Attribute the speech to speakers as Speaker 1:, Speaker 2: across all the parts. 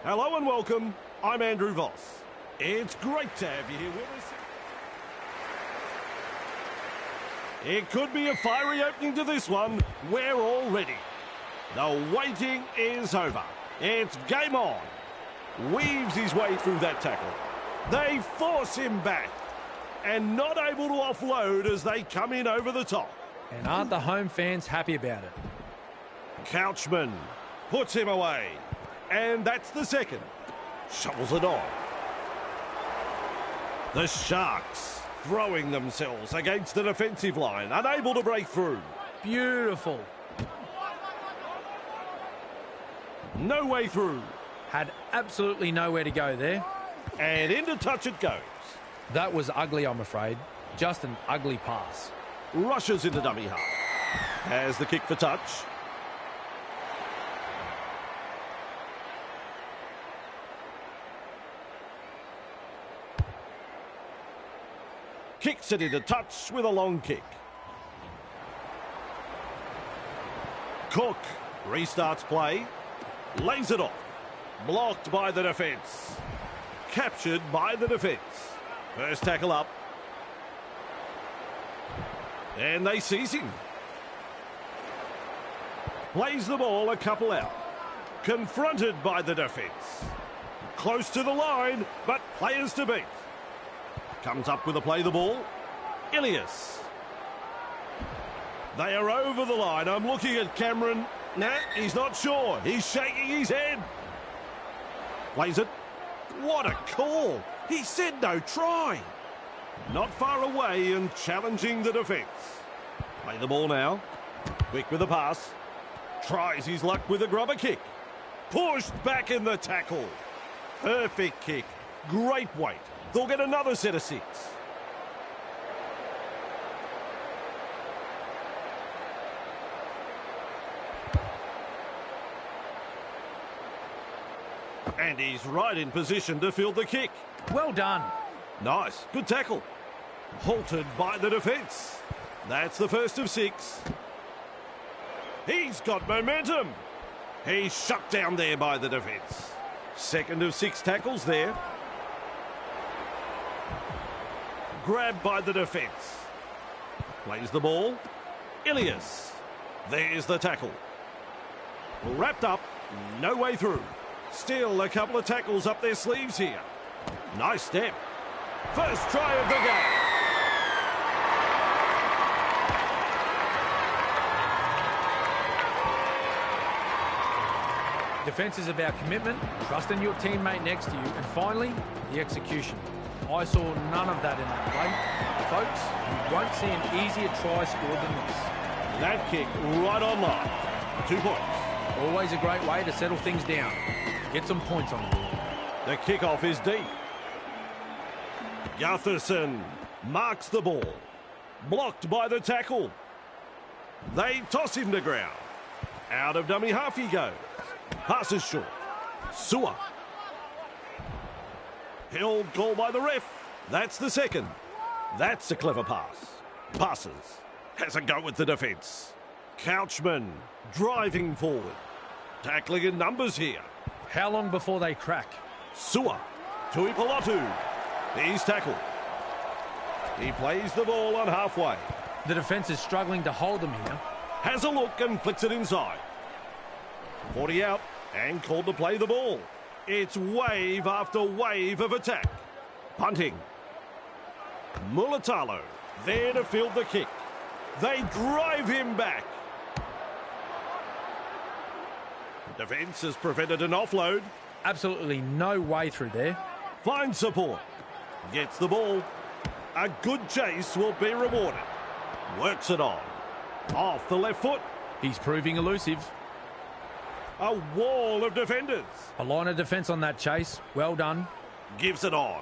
Speaker 1: Hello and welcome. I'm Andrew Voss. It's great to have you here with us. It could be a fiery opening to this one. We're all ready. The waiting is over. It's game on. Weaves his way through that tackle. They force him back. And not able to offload as they come in over the top.
Speaker 2: And aren't the home fans happy about it?
Speaker 1: Couchman puts him away. And that's the second. Shovels it on. The Sharks throwing themselves against the defensive line, unable to break through.
Speaker 2: Beautiful.
Speaker 1: No way through.
Speaker 2: Had absolutely nowhere to go there.
Speaker 1: And into touch it goes.
Speaker 2: That was ugly, I'm afraid. Just an ugly pass.
Speaker 1: Rushes into dummy half. Has the kick for touch. Kicks it into touch with a long kick. Cook restarts play. Lays it off. Blocked by the defence. Captured by the defence. First tackle up. And they seize him. Plays the ball a couple out. Confronted by the defence. Close to the line, but players to beat. Comes up with a play the ball. Ilias. They are over the line. I'm looking at Cameron. Nah, he's not sure. He's shaking his head. Plays it. What a call. He said no try. Not far away and challenging the defence. Play the ball now. Quick with the pass. Tries his luck with a grubber kick. Pushed back in the tackle. Perfect kick. Great weight. They'll get another set of 6. And he's right in position to field the kick.
Speaker 2: Well done.
Speaker 1: Nice. Good tackle. Halted by the defence. That's the first of 6. He's got momentum. He's shut down there by the defence. Second of 6 tackles there. Grabbed by the defence. Plays the ball. Ilias. There's the tackle. Wrapped up. No way through. Still a couple of tackles up their sleeves here. Nice step. First try of the game.
Speaker 2: Defence is about commitment, trusting your teammate next to you, and finally, the execution. I saw none of that in that play. Folks, you won't see an easier try scored than this.
Speaker 1: That kick right on line. 2 points.
Speaker 2: Always a great way to settle things down. Get some points on the board.
Speaker 1: The kickoff is deep. Gutherson marks the ball. Blocked by the tackle. They toss him to ground. Out of dummy half he goes. Passes short. Sewer. Held goal by the ref. That's the second. That's a clever pass. Passes. Has a go at the defence. Couchman driving forward. Tackling in numbers here.
Speaker 2: How long before they crack?
Speaker 1: Sewer. Tui Palatu. He's tackled. He plays the ball on halfway.
Speaker 2: The defence is struggling to hold them here.
Speaker 1: Has a look and flicks it inside. 40 out and called to play the ball. It's wave after wave of attack. Punting. Mulatalo there to field the kick. They drive him back. Defence has prevented an offload.
Speaker 2: Absolutely no way through there.
Speaker 1: Finds support. Gets the ball. A good chase will be rewarded. Works it on. Off the left foot.
Speaker 2: He's proving elusive.
Speaker 1: A wall of defenders.
Speaker 2: A line of defence on that chase. Well done.
Speaker 1: Gives it on.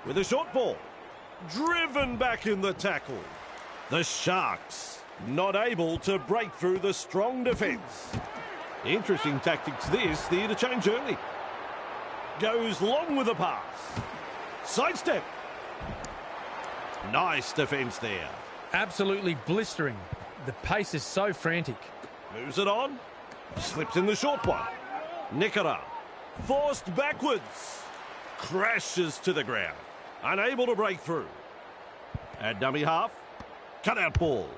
Speaker 1: With a short ball. Driven back in the tackle. The Sharks not able to break through the strong defence. Interesting tactics this. The interchange early. Goes long with the pass. Sidestep. Nice defence there.
Speaker 2: Absolutely blistering. The pace is so frantic.
Speaker 1: Moves it on. Slips in the short one. Nikara Forced backwards. Crashes to the ground. Unable to break through. At dummy half. Cut out ball.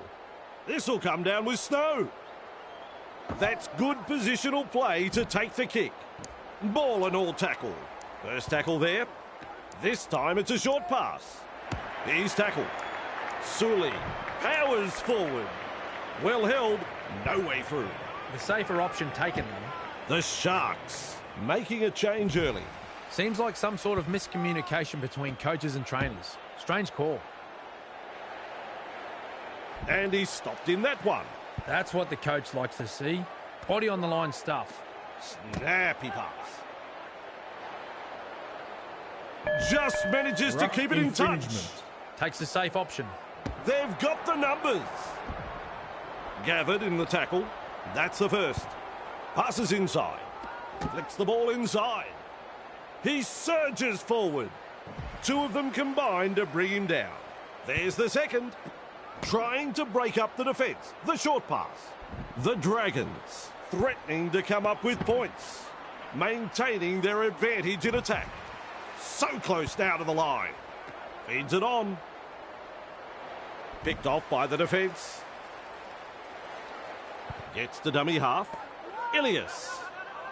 Speaker 1: This will come down with Snow. That's good positional play to take the kick. Ball and all tackle. First tackle there. This time it's a short pass. He's tackled. Sully powers forward. Well held. No way through.
Speaker 2: The safer option taken there.
Speaker 1: The Sharks making a change early.
Speaker 2: Seems like some sort of miscommunication between coaches and trainers. Strange call.
Speaker 1: And he stopped in that one.
Speaker 2: That's what the coach likes to see. Body on the line stuff.
Speaker 1: Snappy pass. Just manages to keep it in touch.
Speaker 2: Takes the safe option.
Speaker 1: They've got the numbers. Gathered in the tackle. That's the first. Passes inside. Flicks the ball inside. He surges forward. Two of them combined to bring him down. There's the second. Trying to break up the defence. The short pass. The Dragons threatening to come up with points. Maintaining their advantage in attack. So close now to the line. Feeds it on. Picked off by the defence. Gets to dummy half. Ilias.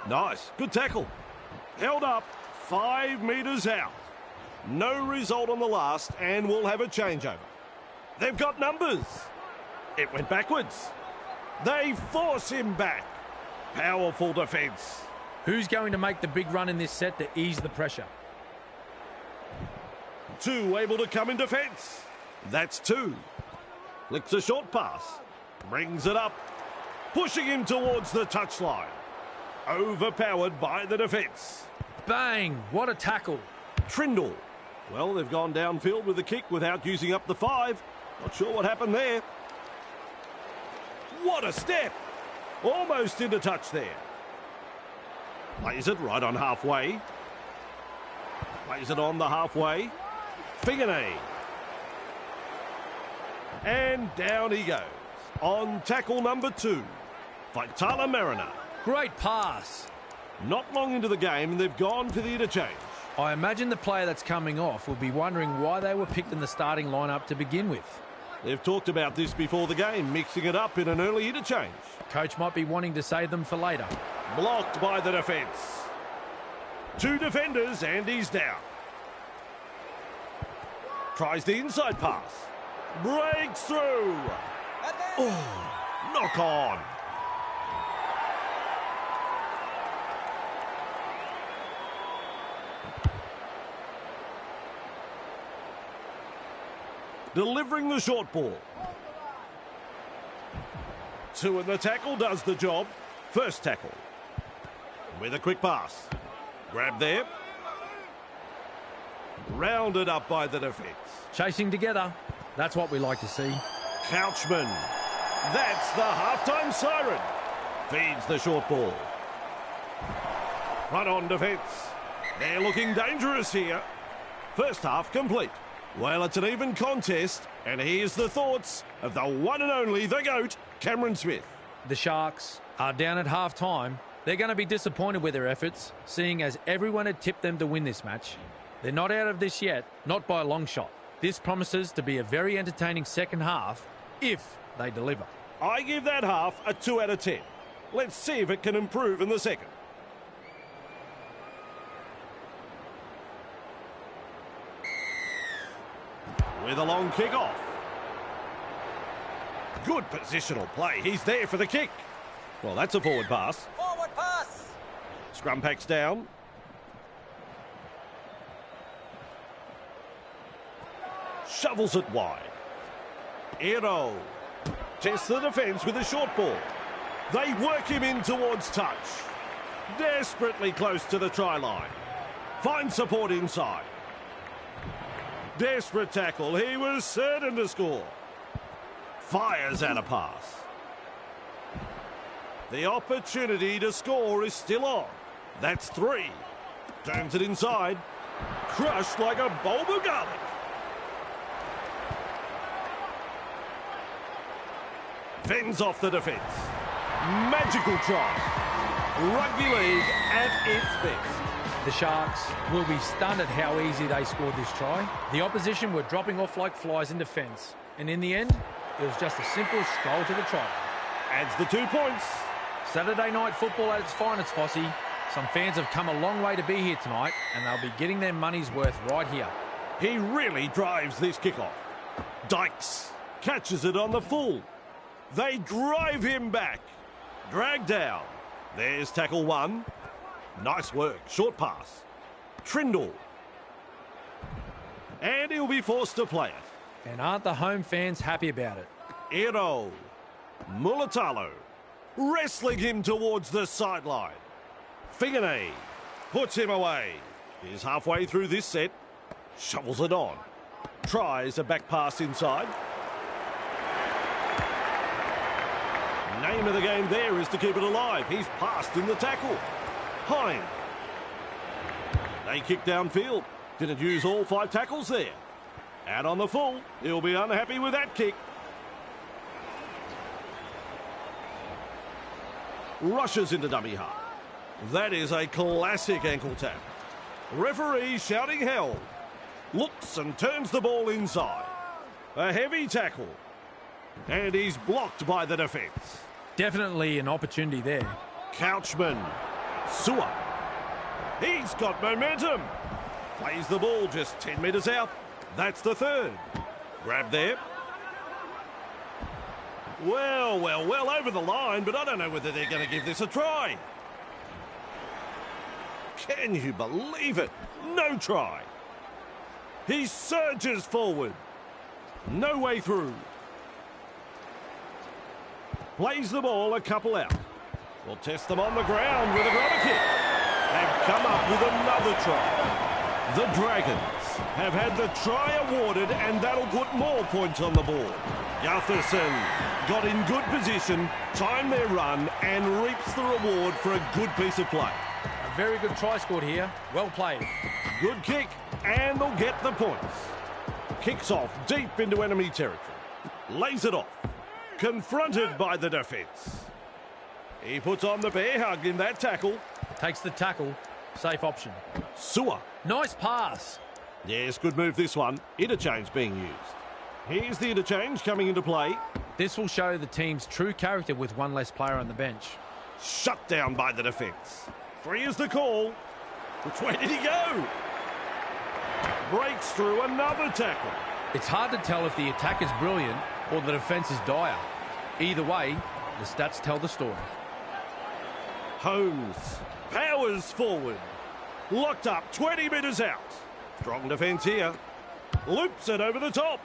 Speaker 1: Nice. Good tackle. Held up 5 metres out. No result on the last and we'll have a changeover. They've got numbers. It went backwards. They force him back. Powerful defence.
Speaker 2: Who's going to make the big run in this set to ease the pressure?
Speaker 1: Two able to come in defence. That's two. Flicks a short pass. Brings it up. Pushing him towards the touchline. Overpowered by the defence.
Speaker 2: Bang! What a tackle.
Speaker 1: Trindle. Well, they've gone downfield with the kick without using up the 5. Not sure what happened there. What a step. Almost into touch there. Plays it right on halfway. Plays it on the halfway. Figanay. And down he goes. On tackle number 2. Vitala Mariner.
Speaker 2: Great pass.
Speaker 1: Not long into the game and they've gone for the interchange.
Speaker 2: I imagine the player that's coming off will be wondering why they were picked in the starting lineup to begin with.
Speaker 1: They've talked about this before the game, mixing it up in an early interchange.
Speaker 2: Coach might be wanting to save them for later.
Speaker 1: Blocked by the defence. 2 defenders and he's down. Tries the inside pass. Breaks through. Oh, knock on. Delivering the short ball. 2 in the tackle does the job. First tackle. With a quick pass. Grab there. Rounded up by the defence.
Speaker 2: Chasing together. That's what we like to see.
Speaker 1: Couchman. That's the halftime siren. Feeds the short ball. Run on defence. They're looking dangerous here. First half complete. Well, it's an even contest, and here's the thoughts of the one and only, the GOAT, Cameron Smith.
Speaker 2: The Sharks are down at half-time. They're going to be disappointed with their efforts, seeing as everyone had tipped them to win this match. They're not out of this yet, not by a long shot. This promises to be a very entertaining second half, if they deliver.
Speaker 1: I give that half a 2 out of 10. Let's see if it can improve in the second. With a long kick-off. Good positional play. He's there for the kick. Well, that's a forward pass.
Speaker 3: Forward pass.
Speaker 1: Scrum packs down. Shovels it wide. Ero tests the defence with a short ball. They work him in towards touch. Desperately close to the try line. Finds support inside. Desperate tackle. He was certain to score. Fires out a pass. The opportunity to score is still on. That's 3. Turns it inside. Crushed like a bulb of garlic. Fends off the defence. Magical try. Rugby league at its best.
Speaker 2: The Sharks will be stunned at how easy they scored this try. The opposition were dropping off like flies in defence. And in the end, it was just a simple stroll to the try.
Speaker 1: Adds the 2 points.
Speaker 2: Saturday night football at its finest, Fossey. Some fans have come a long way to be here tonight, and they'll be getting their money's worth right here.
Speaker 1: He really drives this kickoff. Dykes catches it on the full. They drive him back. Drag down. There's tackle 1. Nice work. Short pass. Trindle. And he'll be forced to play it.
Speaker 2: And aren't the home fans happy about it?
Speaker 1: Ero. Mulatalo. Wrestling him towards the sideline. Fingane puts him away. He's halfway through this set. Shovels it on. Tries a back pass inside. Name of the game there is to keep it alive. He's passed in the tackle. Hine. They kick downfield. Didn't use all 5 tackles there. Out on the full. He'll be unhappy with that kick. Rushes into dummy half. That is a classic ankle tap. Referee shouting hell. Looks and turns the ball inside. A heavy tackle. And he's blocked by the defence.
Speaker 2: Definitely an opportunity there.
Speaker 1: Couchman. Sewer. He's got momentum. Plays the ball just 10 metres out. That's the 3rd. Grab there. Well, over the line, but I don't know whether they're going to give this a try. Can you believe it? No try. He surges forward. No way through. Plays the ball a couple out. We'll test them on the ground with a grubber kick. They've come up with another try. The Dragons have had the try awarded, and that'll put more points on the board. Gutherson got in good position, timed their run, and reaps the reward for a good piece of play.
Speaker 2: A very good try scored here. Well played.
Speaker 1: Good kick, and they'll get the points. Kicks off deep into enemy territory. Lays it off. Confronted by the defence. He puts on the bear hug in that tackle.
Speaker 2: Takes the tackle. Safe option.
Speaker 1: Sewer.
Speaker 2: Nice pass.
Speaker 1: Yes, good move this one. Interchange being used. Here's the interchange coming into play.
Speaker 2: This will show the team's true character with one less player on the bench.
Speaker 1: Shut down by the defence. 3 is the call. Which way did he go? Breaks through another tackle.
Speaker 2: It's hard to tell if the attack is brilliant or the defence is dire. Either way, the stats tell the story.
Speaker 1: Holmes powers forward. Locked up 20 metres out. Strong defence here. Loops it over the top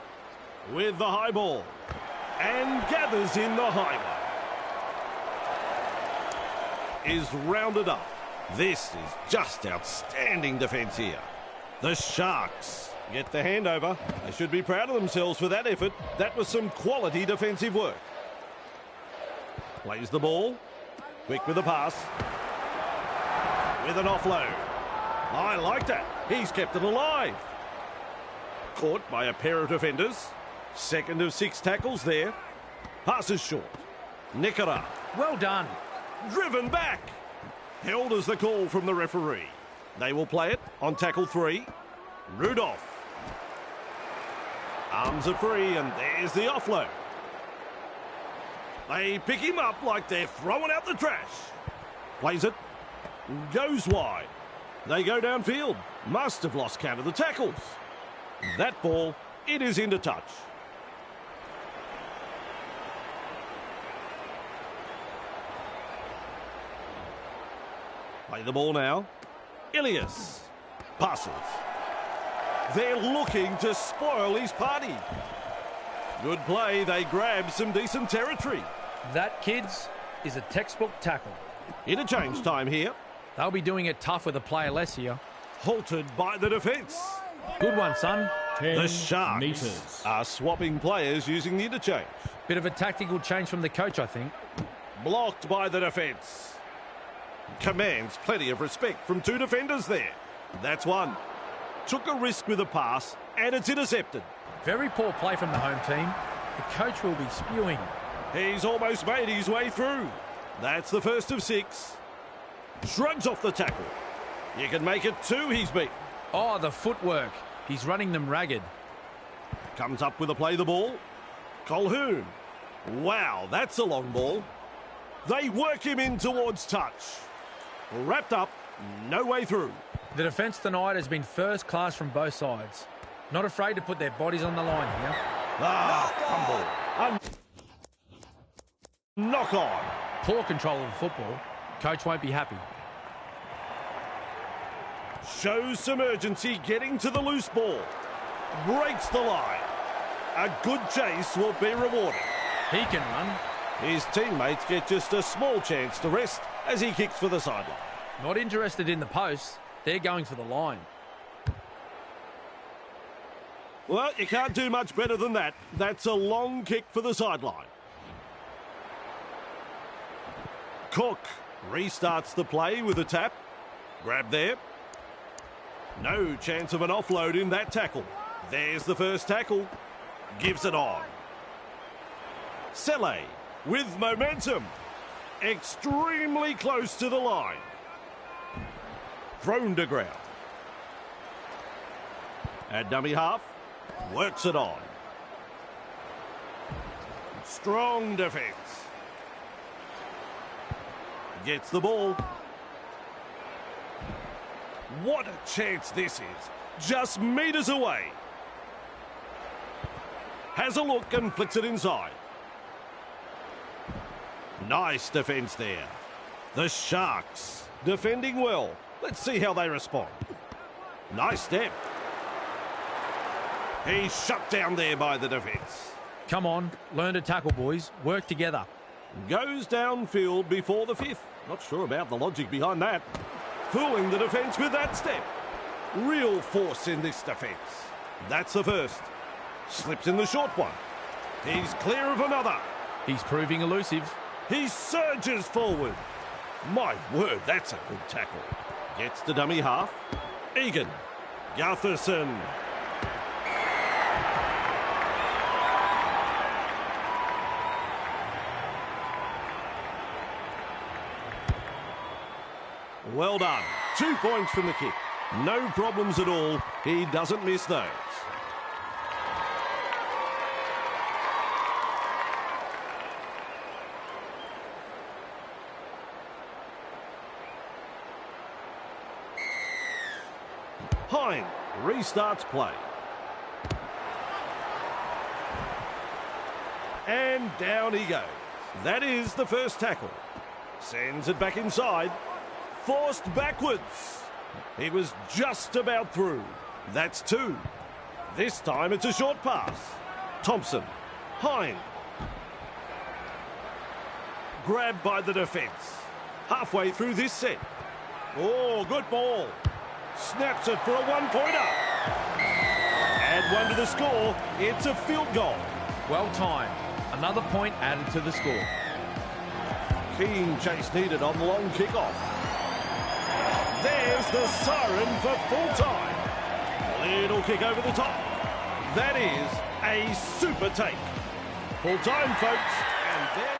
Speaker 1: with the high ball and gathers in the highway. Is rounded up. This is just outstanding defence here. The Sharks get the handover. They should be proud of themselves for that effort. That was some quality defensive work. Plays the ball. Quick with the pass. With an offload. I like that. He's kept it alive. Caught by a pair of defenders. Second of 6 tackles there. Passes short. Nikara.
Speaker 2: Well done.
Speaker 1: Driven back. Held as the call from the referee. They will play it on tackle 3. Rudolph. Arms are free, and there's the offload. They pick him up like they're throwing out the trash. Plays it. Goes wide. They go downfield. Must have lost count of the tackles. That ball, it is into touch. Play the ball now. Ilias passes. They're looking to spoil his party. Good play. They grab some decent territory.
Speaker 2: That, kids, is a textbook tackle.
Speaker 1: Interchange time here.
Speaker 2: They'll be doing it tough with a player less here.
Speaker 1: Halted by the defence.
Speaker 2: Good one, son.
Speaker 1: The Sharks are swapping players using the interchange.
Speaker 2: Bit of a tactical change from the coach, I think.
Speaker 1: Blocked by the defence. Commands plenty of respect from 2 defenders there. That's one. Took a risk with a pass, and it's intercepted.
Speaker 2: Very poor play from the home team. The coach will be spewing.
Speaker 1: He's almost made his way through. That's the first of 6. Shrugs off the tackle. You can make it 2, he's beat.
Speaker 2: Oh, the footwork. He's running them ragged.
Speaker 1: Comes up with a play the ball. Colhoun. Wow, that's a long ball. They work him in towards touch. Wrapped up, no way through.
Speaker 2: The defence tonight has been first class from both sides. Not afraid to put their bodies on the line here.
Speaker 1: Fumble. Knock on.
Speaker 2: Poor control of the football. Coach won't be happy.
Speaker 1: Shows some urgency getting to the loose ball. Breaks the line. A good chase will be rewarded.
Speaker 2: He can run.
Speaker 1: His teammates get just a small chance to rest as he kicks for the sideline.
Speaker 2: Not interested in the post. They're going for the line.
Speaker 1: Well, you can't do much better than that. That's a long kick for the sideline. Cook restarts the play with a tap. Grab there. No chance of an offload in that tackle. There's the first tackle. Gives it on. Sele with momentum. Extremely close to the line. Thrown to ground. At dummy half. Works it on. Strong defence. Gets the ball. What a chance this is. Just metres away. Has a look and flicks it inside. Nice defence there. The Sharks defending well. Let's see how they respond. Nice step. He's shut down there by the defence.
Speaker 2: Come on, learn to tackle, boys. Work together.
Speaker 1: Goes downfield before the 5th. Not sure about the logic behind that. Fooling the defence with that step. Real force in this defence. That's the first. Slips in the short one. He's clear of another.
Speaker 2: He's proving elusive.
Speaker 1: He surges forward. My word, that's a good tackle. Gets to dummy half. Egan. Gutherson. Well done. 2 points from the kick. No problems at all. He doesn't miss those. Hine restarts play. And down he goes. That is the first tackle. Sends it back inside. Forced backwards. He was just about through. That's 2. This time it's a short pass. Thompson. Hine. Grabbed by the defence. Halfway through this set. Oh, good ball. Snaps it for a 1-pointer. Add 1 to the score. It's a field goal.
Speaker 2: Well timed. Another point added to the score.
Speaker 1: Keen chase needed on the long kickoff. There's the siren for full time. Little kick over the top. That is a super take. Full time, folks. And there.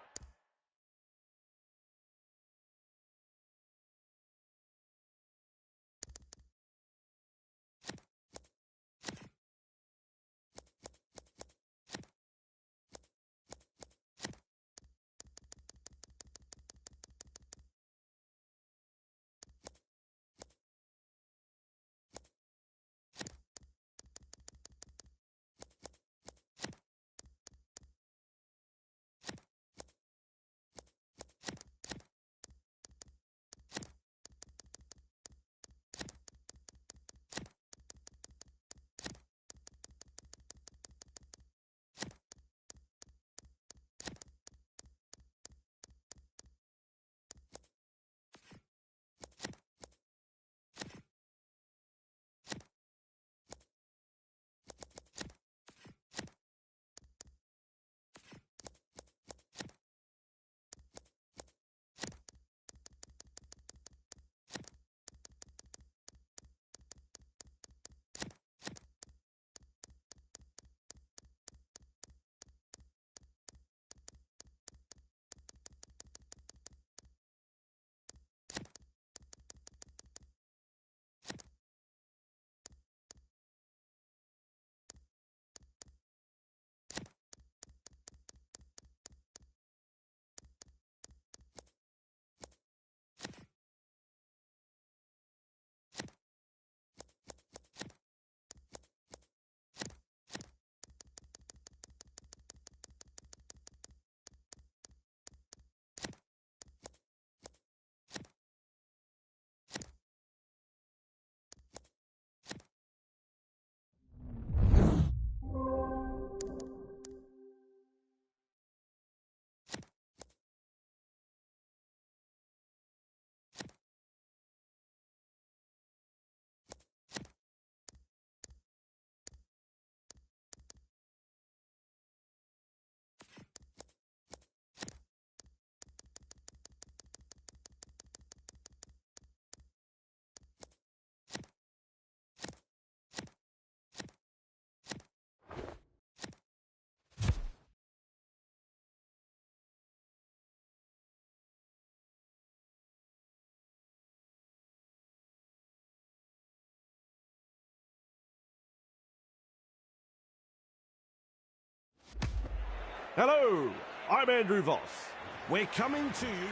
Speaker 1: Hello, I'm Andrew Voss. We're coming to you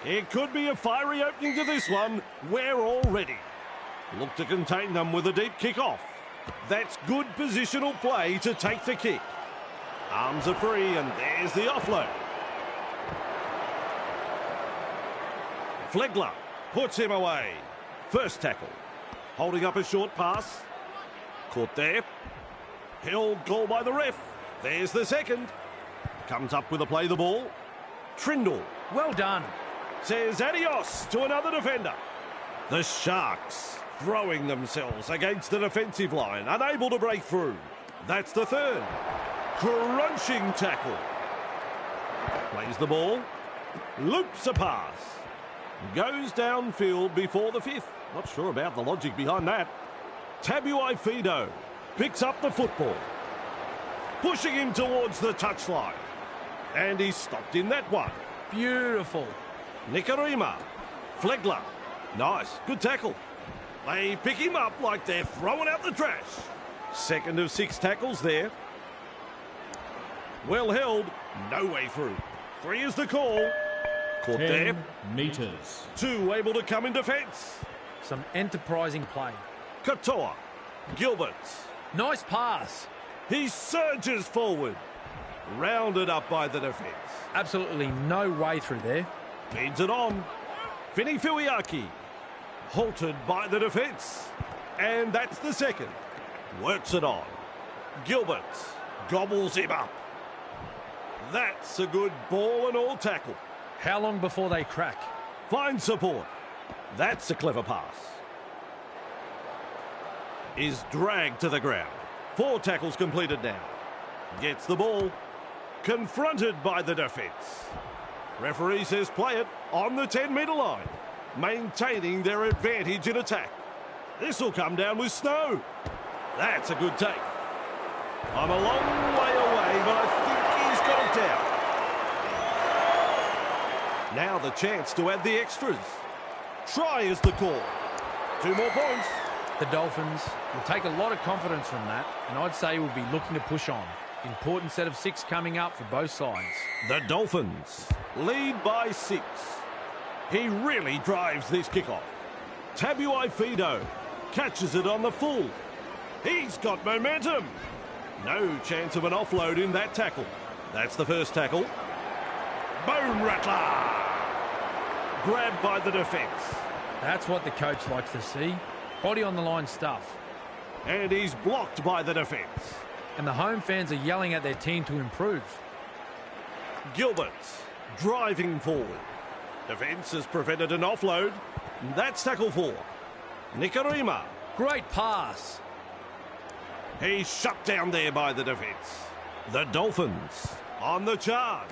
Speaker 1: from... It could be a fiery opening to this one. We're all ready. Look to contain them with a deep kick-off. That's good positional play to take the kick. Arms are free and there's the offload. Flegler puts him away. First tackle. Holding up a short pass. Caught there. Held goal by the ref. There's the second. Comes up with a play the ball. Trindle.
Speaker 2: Well done.
Speaker 1: Says adios to another defender. The Sharks throwing themselves against the defensive line, unable to break through. That's the third. Crunching tackle. Plays the ball. Loops a pass. Goes downfield before the fifth. Not sure about the logic behind that. Tabuai Fido picks up the football. Pushing him towards the touchline. And he's stopped in that one.
Speaker 2: Beautiful.
Speaker 1: Nikarima. Flegler. Nice. Good tackle. They pick him up like they're throwing out the trash. Second of 6 tackles there. Well held. No way through. 3 is the call. Caught
Speaker 3: 10
Speaker 1: there.
Speaker 3: metres.
Speaker 1: 2 able to come in defence.
Speaker 2: Some enterprising play.
Speaker 1: Katoa. Gilbert.
Speaker 2: Nice pass.
Speaker 1: He surges forward. Rounded up by the defence.
Speaker 2: Absolutely no way through there.
Speaker 1: Feeds it on. Fini Fuiaki. Halted by the defence. And that's the second. Works it on. Gilbert gobbles him up. That's a good ball and all tackle.
Speaker 2: How long before they crack?
Speaker 1: Fine support. That's a clever pass. Is dragged to the ground. 4 tackles completed now. Gets the ball. Confronted by the defence. Referee says play it on the 10-metre line. Maintaining their advantage in attack. This will come down with snow. That's a good take. I'm a long way away, but I think he's got it down. Now the chance to add the extras. Try is the call. 2 more points.
Speaker 2: The Dolphins will take a lot of confidence from that, and I'd say will be looking to push on. Important set of 6 coming up for both sides.
Speaker 1: The Dolphins lead by 6. He really drives this kickoff. Tabuai Fido catches it on the full. He's got momentum. No chance of an offload in that tackle. That's the first tackle. Bone rattler. Grabbed by the defence.
Speaker 2: That's what the coach likes to see. Body on the line stuff.
Speaker 1: And he's blocked by the defence.
Speaker 2: And the home fans are yelling at their team to improve.
Speaker 1: Gilbert driving forward. Defence has prevented an offload. That's tackle 4. Nikarima.
Speaker 2: Great pass.
Speaker 1: He's shut down there by the defence. The Dolphins on the charge.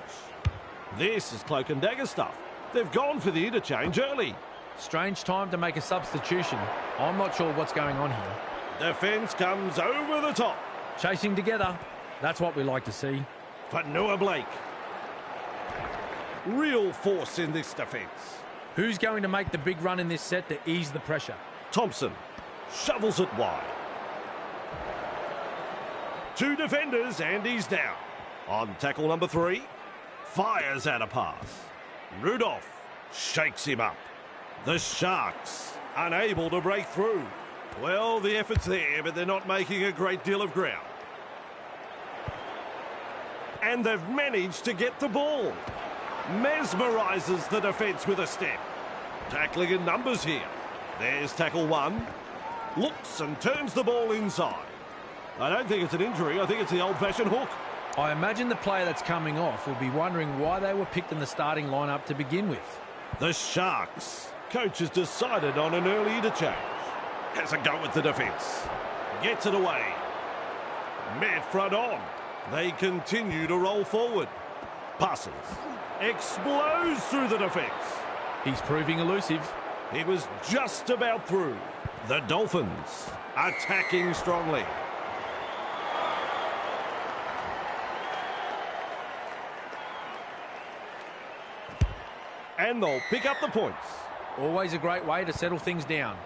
Speaker 1: This is cloak and dagger stuff. They've gone for the interchange early.
Speaker 2: Strange time to make a substitution. I'm not sure what's going on here.
Speaker 1: Defence comes over the top.
Speaker 2: Chasing together. That's what we like to see.
Speaker 1: For Noah Blake. Real force in this defence.
Speaker 2: Who's going to make the big run in this set to ease the pressure?
Speaker 1: Thompson shovels it wide. 2 defenders and he's down. On tackle number 3, fires out a pass. Rudolph shakes him up. The Sharks unable to break through. Well, the effort's there, but they're not making a great deal of ground. And they've managed to get the ball. Mesmerises the defence with a step. Tackling in numbers here. There's tackle 1. Looks and turns the ball inside. I don't think it's an injury. I think it's the old-fashioned hook.
Speaker 2: I imagine the player that's coming off will be wondering why they were picked in the starting lineup to begin with.
Speaker 1: The Sharks. Coach has decided on an early interchange. Has a go at the defence. Gets it away. Met front on. They continue to roll forward. Passes. Explodes through the defence.
Speaker 2: He's proving elusive.
Speaker 1: He was just about through. The Dolphins attacking strongly. And they'll pick up the points.
Speaker 2: Always a great way to settle things down.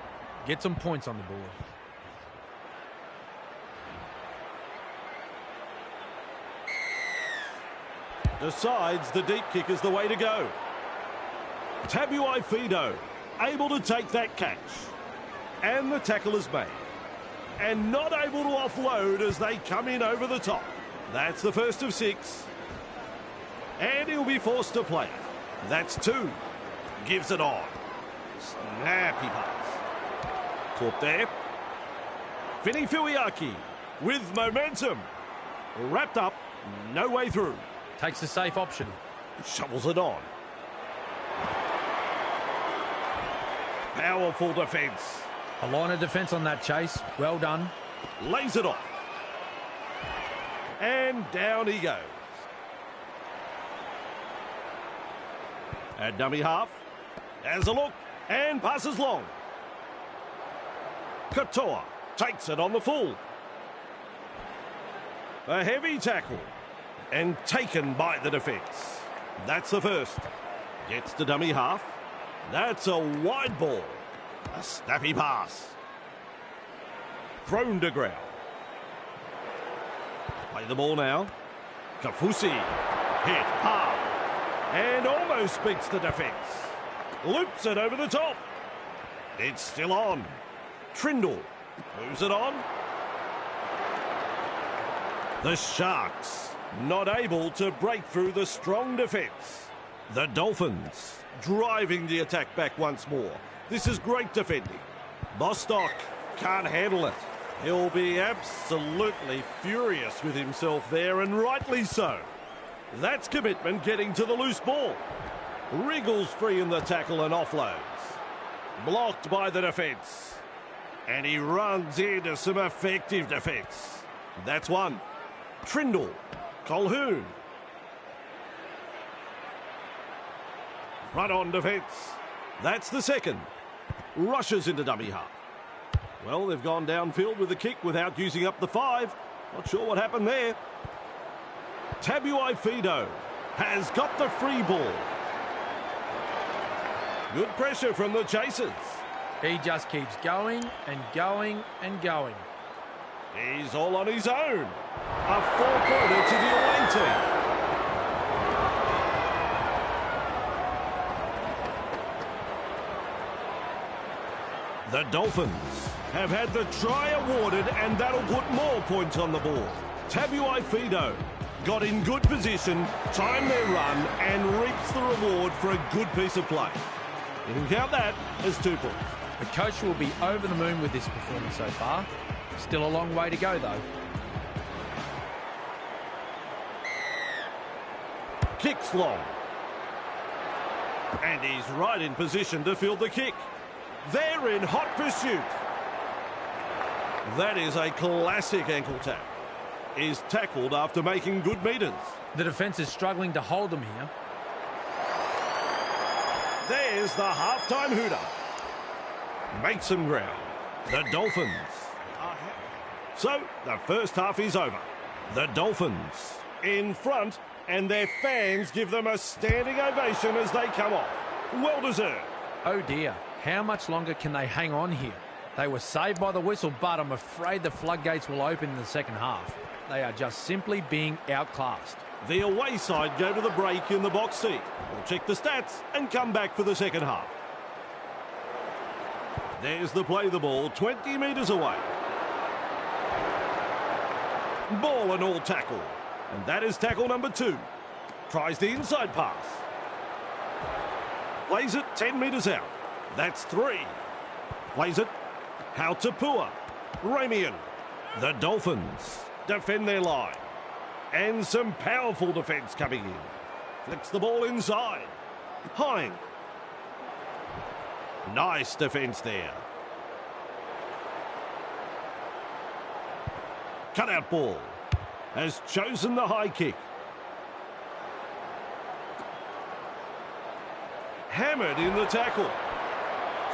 Speaker 2: Get some points on the board.
Speaker 1: decides the deep kick is the way to go. Ep.4 able to take that catch. And the tackle is made. And not able to offload as they come in over the top. That's the first of 6. And he'll be forced to play. That's 2. Gives it on. Snappy pass. Caught there. Fini Fuiaki with momentum. Wrapped up. No way through.
Speaker 2: Takes the safe option.
Speaker 1: Shovels it on. Powerful defence.
Speaker 2: A line of defence on that chase. Well done.
Speaker 1: Lays it off. And down he goes. At dummy half. Has a look. And passes long. Katoa takes it on the full. A heavy tackle. And taken by the defence. That's the first. Gets to dummy half. That's a wide ball. A snappy pass. Thrown to ground. Play the ball now. Kafusi. Hit hard. And almost beats the defence. Loops it over the top. It's still on. Trindle moves it on. The Sharks not able to break through the strong defence. The Dolphins driving the attack back once more. This is great defending. Bostock can't handle it. He'll be absolutely furious with himself there, and rightly so. That's commitment getting to the loose ball. Wriggles free in the tackle and offloads. Blocked by the defence. And he runs into some effective defence. That's 1. Trindle. Colhoun. Front on defence. That's the 2nd. Rushes into dummy half. Well, they've gone downfield with the kick without using up the 5. Not sure what happened there. Ep.4 has got the free ball. Good pressure from the chasers.
Speaker 2: He just keeps going and going and going.
Speaker 1: He's all on his own. A 4-pointer to the away team. The Dolphins have had the try awarded, and that'll put more points on the board. Ep.4 got in good position, timed their run, and reaps the reward for a good piece of play. You can count that as 2 points.
Speaker 2: The coach will be over the moon with this performance so far. Still a long way to go, though.
Speaker 1: Kicks long. And he's right in position to field the kick. They're in hot pursuit. That is a classic ankle tap. Is tackled after making good metres.
Speaker 2: The defence is struggling to hold them here.
Speaker 1: There's the halftime hooter. Makes some ground. The Dolphins. So, the first half is over. The Dolphins in front, and their fans give them a standing ovation as they come off. Well deserved.
Speaker 2: Oh dear, how much longer can they hang on here? They were saved by the whistle, but I'm afraid the floodgates will open in the second half. They are just simply being outclassed.
Speaker 1: The away side go to the break in the box seat. We'll check the stats and come back for the second half. There's the play the ball, 20 metres away. Ball and all tackle. And that is tackle number 2. Tries the inside pass. Plays it 10 metres out. That's 3. Plays it. Hautapua. Ramian. The Dolphins defend their line. And some powerful defence coming in. Flicks the ball inside. Hine. Nice defence there. Cutout ball. Has chosen the high kick. Hammered in the tackle.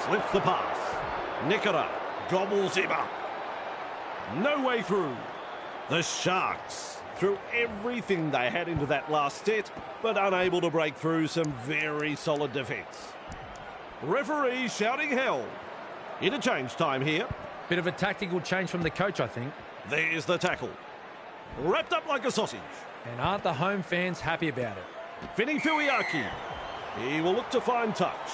Speaker 1: Slips the pass. Nikora gobbles him up. No way through. The Sharks threw everything they had into that last set, but unable to break through some very solid defence. Referee shouting hell. Interchange time here.
Speaker 2: Bit of a tactical change from the coach, I think.
Speaker 1: There's the tackle. Wrapped up like a sausage.
Speaker 2: And aren't the home fans happy about it?
Speaker 1: Vinny Fuiaki. He will look to find touch.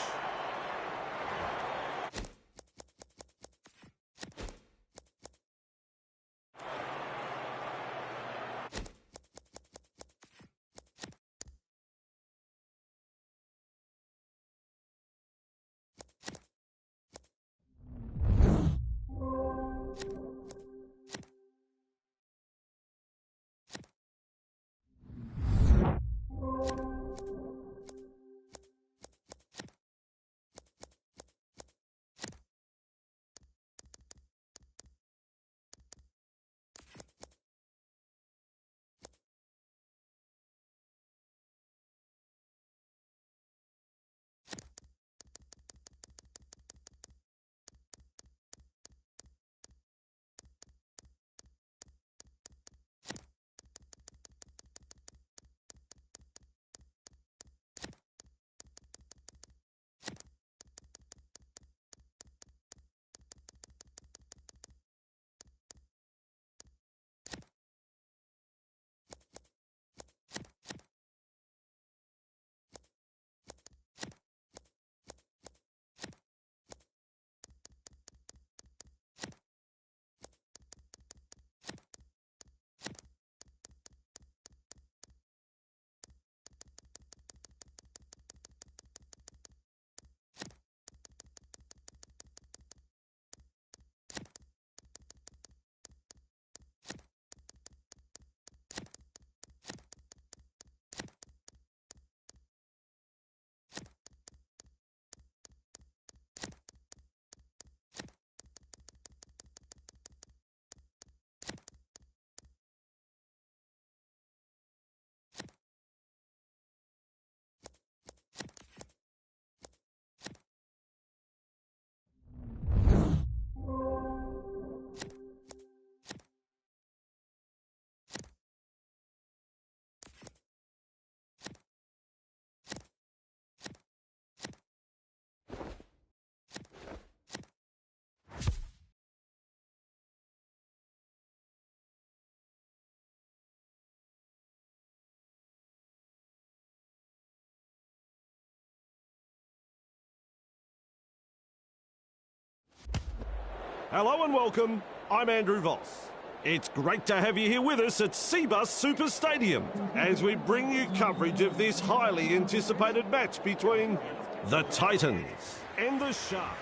Speaker 1: Hello and welcome. I'm Andrew Voss. It's great to have you here with us at Cbus Super Stadium as we bring you coverage of this highly anticipated match between the Titans and the Sharks.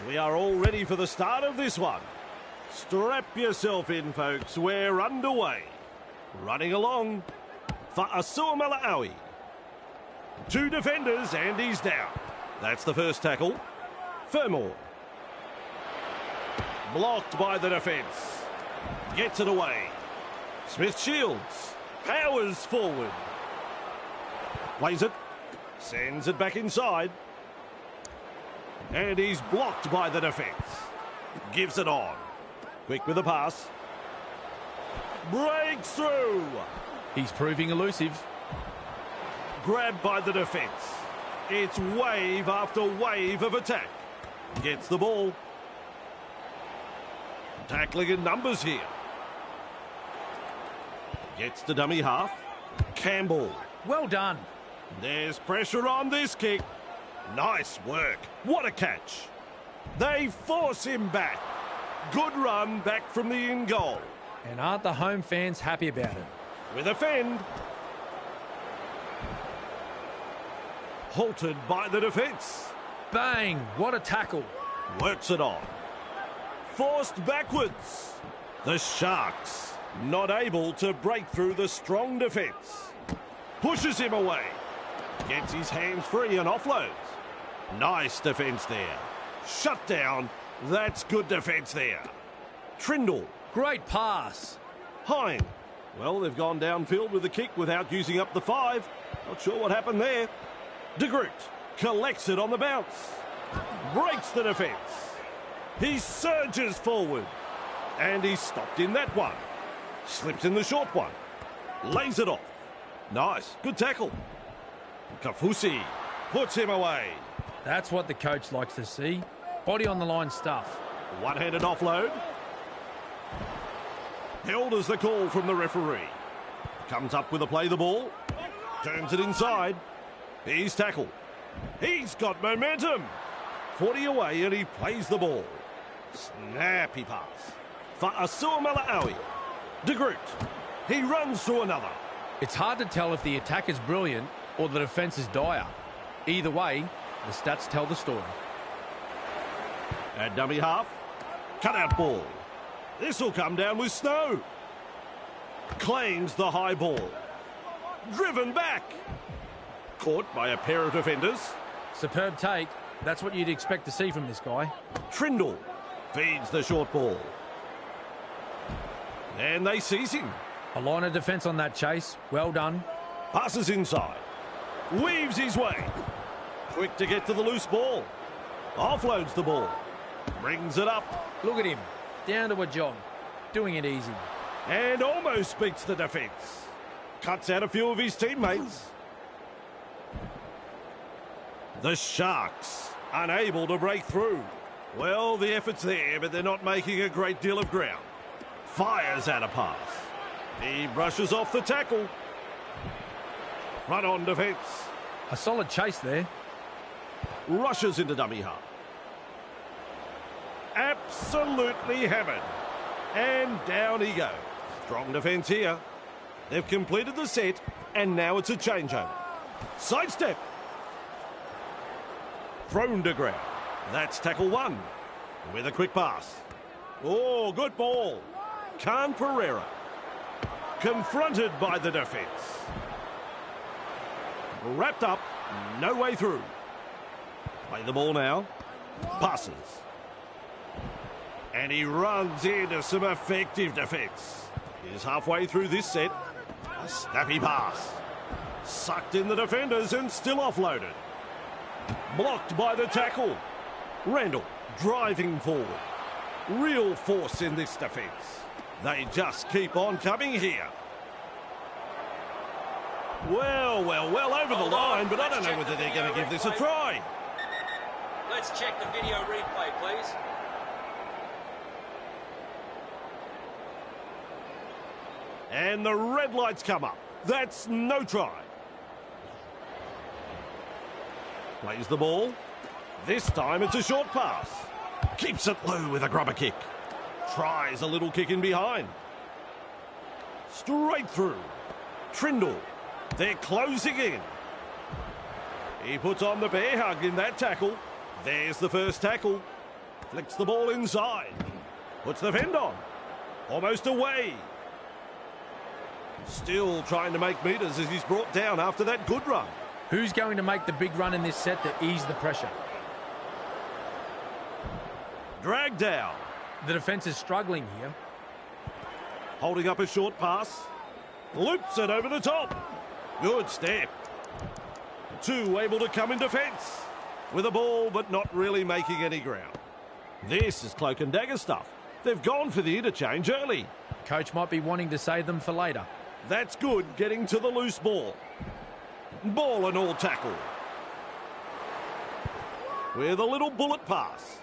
Speaker 1: We are all ready for the start of this one. Strap yourself in, folks. We're underway. Running along for Asua Mala'awi. Two defenders and he's down. That's the first tackle. Fermor. Blocked by the defence. Gets it away. Smith Shields. Powers forward. Plays it. Sends it back inside. And he's blocked by the defence. Gives it on. Quick with the pass. Breaks through.
Speaker 2: He's proving elusive.
Speaker 1: Grabbed by the defence. It's wave after wave of attack. Gets the ball. Tackling in numbers here. Gets to dummy half. Campbell.
Speaker 2: Well done.
Speaker 1: There's pressure on this kick. Nice work. What a catch. They force him back. Good run back from the in goal.
Speaker 2: And aren't the home fans happy about it?
Speaker 1: With a fend. Halted by the defence.
Speaker 2: Bang! What a tackle.
Speaker 1: Works it on. Forced backwards. The Sharks not able to break through the strong defence. Pushes him away. Gets his hands free and offloads. Nice defence there. Shut down. That's good defence there. Trindle.
Speaker 2: Great pass.
Speaker 1: Hine. Well, they've gone downfield with the kick without using up the 5. Not sure what happened there. De Groot collects it on the bounce. Breaks the defence. He surges forward. And he's stopped in that one. Slips in the short one. Lays it off. Nice. Good tackle. Kafusi puts him away.
Speaker 2: That's what the coach likes to see. Body on the line stuff.
Speaker 1: One-handed offload. Held as the call from the referee. Comes up with a play the ball. Turns it inside. He's tackled. He's got momentum. 40 away and he plays the ball. Snappy pass. For Asua Malaawi. De Groot. He runs through another.
Speaker 2: It's hard to tell if the attack is brilliant or the defence is dire. Either way, the stats tell the story.
Speaker 1: At dummy half. Cut out ball. This will come down with snow. Claims the high ball. Driven back. Caught by a pair of defenders.
Speaker 2: Superb take. That's what you'd expect to see from this guy.
Speaker 1: Trindle feeds the short ball. And they seize him.
Speaker 2: A line of defence on that chase. Well done.
Speaker 1: Passes inside. Weaves his way. Quick to get to the loose ball. Offloads the ball. Brings it up.
Speaker 2: Look at him. Down to a jog. Doing it easy.
Speaker 1: And almost beats the defence. Cuts out a few of his teammates. The Sharks unable to break through. Well, the effort's there, but they're not making a great deal of ground. Fires out a pass. He brushes off the tackle. Run on defence.
Speaker 2: A solid chase there.
Speaker 1: Rushes into dummy half. Absolutely hammered. And down he goes. Strong defence here. They've completed the set, and now it's a changeover. Sidestep. Thrown to ground. That's tackle one. With a quick pass. Oh, good ball. Khan Pereira. Confronted by the defence. Wrapped up. No way through. Play the ball now. Passes. And he runs into some effective defence. He's halfway through this set. A snappy pass. Sucked in the defenders and still offloaded. Blocked by the tackle. Randall driving forward. Real force in this defence. They just keep on coming here. Well, over the line, but I don't know whether they're going to give this a try.
Speaker 3: Let's check the video replay, please.
Speaker 1: And the red lights come up. That's no try. Plays the ball. This time it's a short pass. Keeps it low with a grubber kick. Tries a little kick in behind. Straight through. Trindle. They're closing in. He puts on the bear hug in that tackle. There's the first tackle. Flicks the ball inside. Puts the fend on. Almost away. Still trying to make metres as he's brought down after that good run.
Speaker 2: Who's going to make the big run in this set to ease the pressure?
Speaker 1: Dragged down.
Speaker 2: The defence is struggling here.
Speaker 1: Holding up a short pass. Loops it over the top. Good step. Two able to come in defence. With a ball, but not really making any ground. This is cloak and dagger stuff. They've gone for the interchange early.
Speaker 2: Coach might be wanting to save them for later.
Speaker 1: That's good, getting to the loose ball. Ball and all tackle. With a little bullet pass.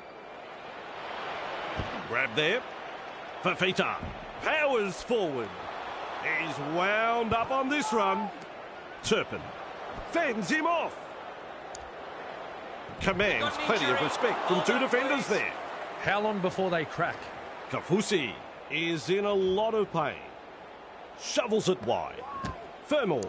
Speaker 1: Grab there. Fafita powers forward. He's wound up on this run. Turpin fends him off. Commands plenty of respect from two defenders there.
Speaker 2: How long before they crack?
Speaker 1: Kafusi is in a lot of pain. Shovels it wide. Fermor.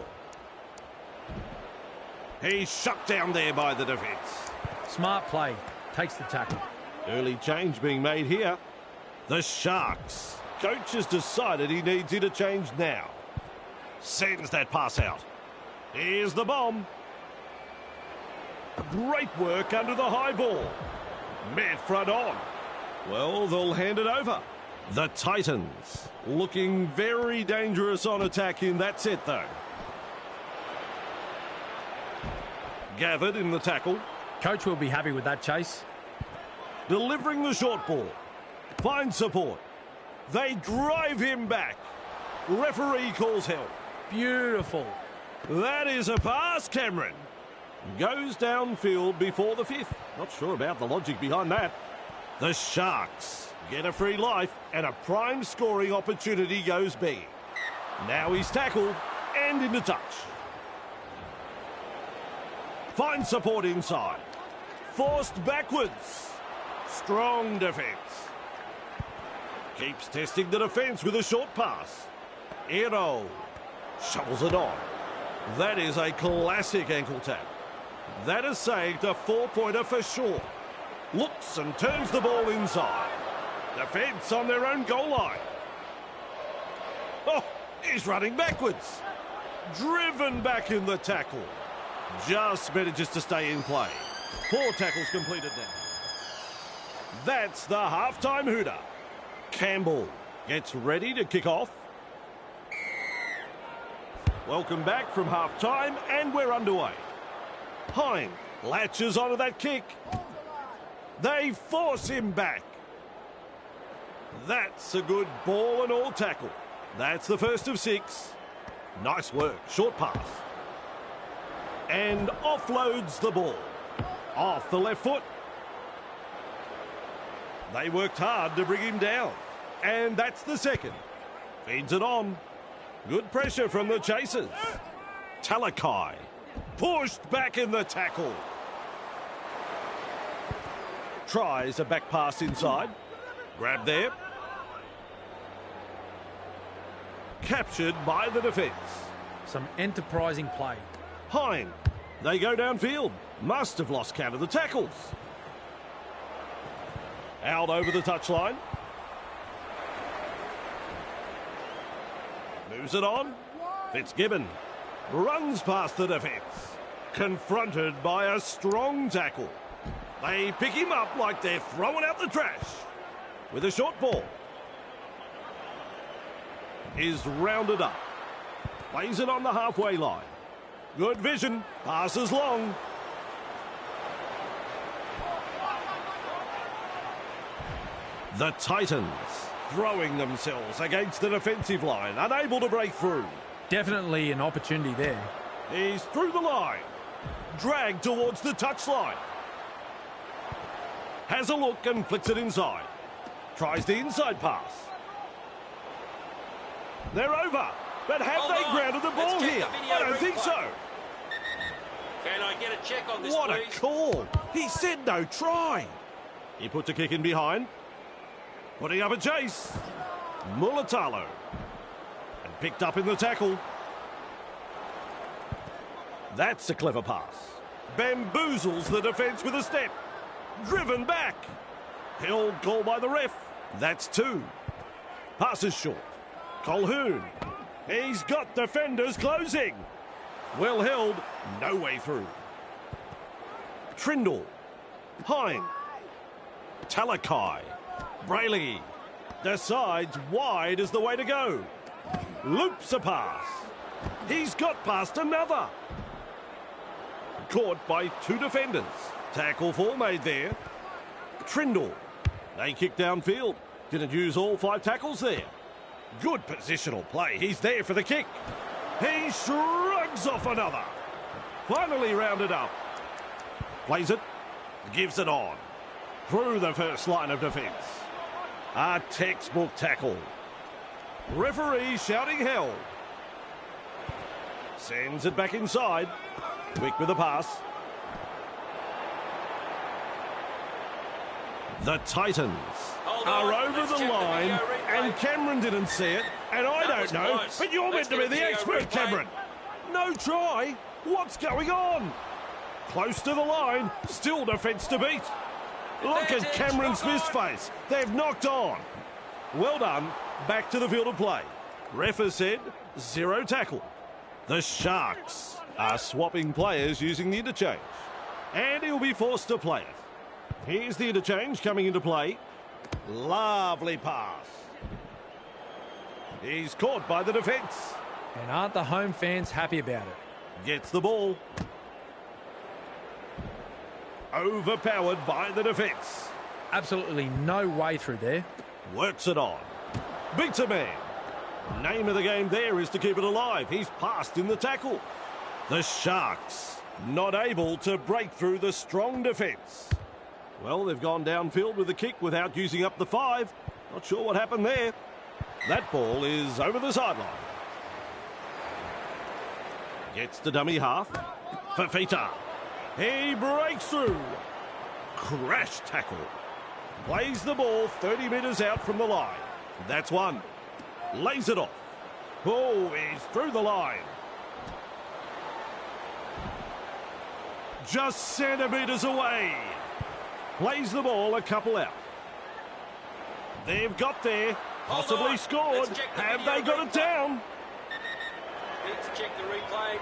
Speaker 1: He's shut down there by the defence.
Speaker 2: Smart play. Takes the tackle.
Speaker 1: Early change being made here. The Sharks. Coach has decided he needs interchange now. Sends that pass out. Here's the bomb. Great work under the high ball. Mid front on. Well, they'll hand it over. The Titans looking very dangerous on attack in that set, though. Gathered in the tackle.
Speaker 2: Coach will be happy with that chase.
Speaker 1: Delivering the short ball. Finds support. They drive him back. Referee calls help.
Speaker 2: Beautiful.
Speaker 1: That is a pass, Cameron. Goes downfield before the fifth. Not sure about the logic behind that. The Sharks Get a free life and a prime scoring opportunity goes big. Now he's tackled and into touch. Finds support inside. Forced backwards. Strong defence. Keeps testing the defence with a short pass. Ero shovels it on. That is a classic ankle tap. That has saved a 4-pointer for sure. Looks and turns the ball inside. Defence on their own goal line. Oh, he's running backwards. Driven back in the tackle. Just manages to stay in play. 4 tackles completed now. That's the halftime hooter. Campbell gets ready to kick off. Welcome back from half-time, and we're underway. Hine latches onto that kick. They force him back. That's a good ball and all tackle. That's the first of 6. Nice work. Short pass. And offloads the ball. Off the left foot. They worked hard to bring him down. And that's the second. Feeds it on. Good pressure from the chasers. Talakai pushed back in the tackle. Tries a back pass inside. Grab there. Captured by the defence.
Speaker 2: Some enterprising play.
Speaker 1: Hine. They go downfield. Must have lost count of the tackles. Out over the touchline. Moves it on. Fitzgibbon runs past the defence. Confronted by a strong tackle. They pick him up like they're throwing out the trash. With a short ball. Is rounded up. Plays it on the halfway line. Good vision. Passes long. The Titans throwing themselves against the defensive line, unable to break through.
Speaker 2: Definitely an opportunity there.
Speaker 1: He's through the line. Dragged towards the touchline. Has a look and flicks it inside. Tries the inside pass. They're over. But have they grounded the ball here? I don't think so.
Speaker 3: Can I get a check on this,
Speaker 1: What
Speaker 3: please?
Speaker 1: a call. He said no try. He puts a kick in behind. Putting up a chase. Mulatalo. And picked up in the tackle. That's a clever pass. Bamboozles the defence with a step. Driven back. Held goal by the ref. That's 2. Passes short. Colhoun. He's got defenders closing. Well held. No way through. Trindle. Hine. Talakai. Brayley. Decides wide is the way to go. Loops a pass. He's got past another. Caught by 2 defenders. Tackle 4 made there. Trindle. They kick downfield. Didn't use all 5 tackles there. Good positional play. He's there for the kick. He shrugs off another. Finally rounded up. Plays it. Gives it on. Through the first line of defence. A textbook tackle. Referee shouting hell. Sends it back inside. Quick with the pass. The Titans are over the line, and Cameron didn't see it, and I don't know, but you're meant to be the expert, Cameron. No try. What's going on? Close to the line, still defence to beat. Look at Cameron Smith's face. They've knocked on. Well done. Back to the field of play. Ref has said 0 tackle. The Sharks are swapping players using the interchange, and he'll be forced to play it. Here's the interchange coming into play. Lovely pass. He's caught by the defence.
Speaker 2: And aren't the home fans happy about it?
Speaker 1: Gets the ball. Overpowered by the defence.
Speaker 2: Absolutely no way through there.
Speaker 1: Works it on. Beats a man. Name of the game there is to keep it alive. He's passed in the tackle. The Sharks not able to break through the strong defence. Well, they've gone downfield with the kick without using up the 5. Not sure what happened there. That ball is over the sideline. Gets the dummy half. Fafita. He breaks through. Crash tackle. Plays the ball 30 metres out from the line. That's one. Lays it off. Oh, he's through the line. Just centimetres away. Plays the ball a couple out. They've got there. Possibly scored. Have they got it down?
Speaker 3: Need to check the replay.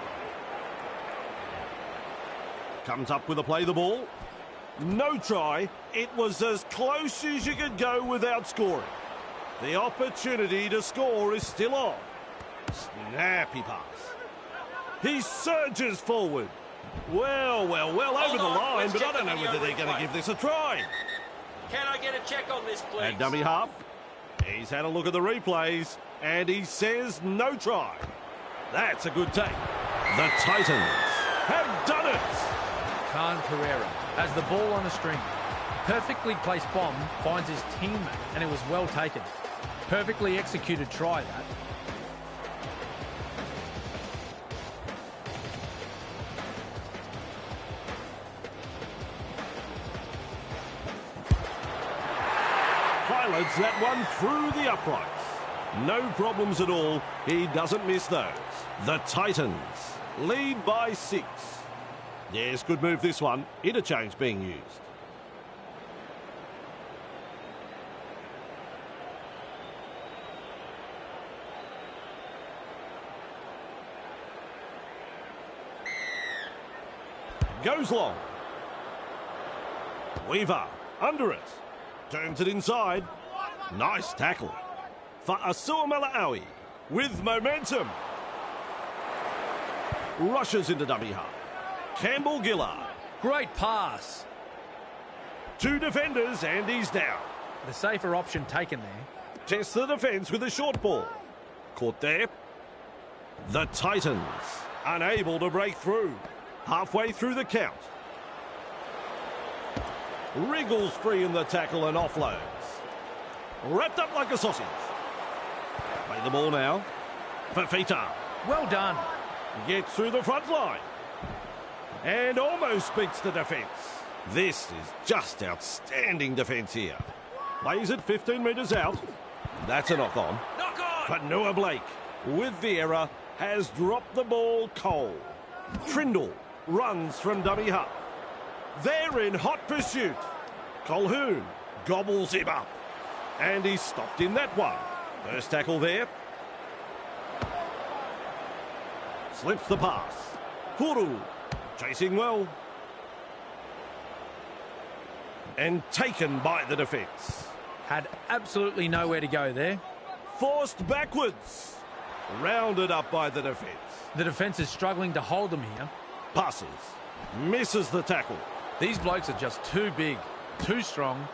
Speaker 1: Comes up with a play the ball. No try. It was as close as you could go without scoring. The opportunity to score is still on. Snappy pass. He surges forward. Well, over the line, but I don't know whether they're going to give this a try.
Speaker 3: Can I get a check on this, please?
Speaker 1: And dummy half. He's had a look at the replays, and he says no try. That's a good take. The Titans have done it.
Speaker 2: Khan Pereira has the ball on a string. Perfectly placed bomb finds his teammate, and it was well taken. Perfectly executed try, that.
Speaker 1: Pilots that one through the uprights. No problems at all. He doesn't miss those. The Titans lead by 6. Yes, good move this one. Interchange being used. Goes long. Weaver under it. Turns it inside. Nice tackle. For Asua Malaawi with momentum. Rushes into dummy half. Campbell Gillard.
Speaker 2: Great pass.
Speaker 1: 2 defenders and he's down.
Speaker 2: The safer option taken there.
Speaker 1: Tests the defence with a short ball. Caught there. The Titans unable to break through. Halfway through the count. Wriggles free in the tackle and offloads. Wrapped up like a sausage. Play the ball now. Fafita.
Speaker 2: Well done.
Speaker 1: Gets through the front line. And almost beats the defence. This is just outstanding defence here. Plays it 15 metres out. That's a knock on.
Speaker 3: Knock on!
Speaker 1: But Noah Blake, with the error, has dropped the ball cold. Trindle runs from dummy half. They're in hot pursuit. Colhoun gobbles him up. And he's stopped in that one. First tackle there. Slips the pass. Huru chasing well. And taken by the defence.
Speaker 2: Had absolutely nowhere to go there.
Speaker 1: Forced backwards. Rounded up by the defence.
Speaker 2: The defence is struggling to hold them here.
Speaker 1: Passes. Misses the tackle.
Speaker 2: These blokes are just too big, too strong.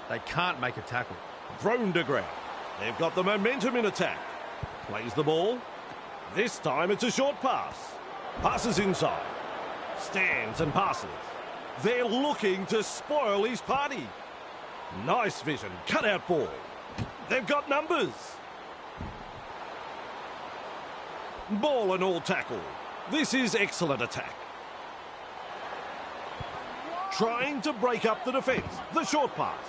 Speaker 2: They can't make a tackle.
Speaker 1: Thrown to ground. They've got the momentum in attack. Plays the ball. This time it's a short pass. Passes inside. Stands and passes. They're looking to spoil his party. Nice vision. Cutout ball. They've got numbers. Ball and all tackle. This is excellent attack. Trying to break up the defence. The short pass.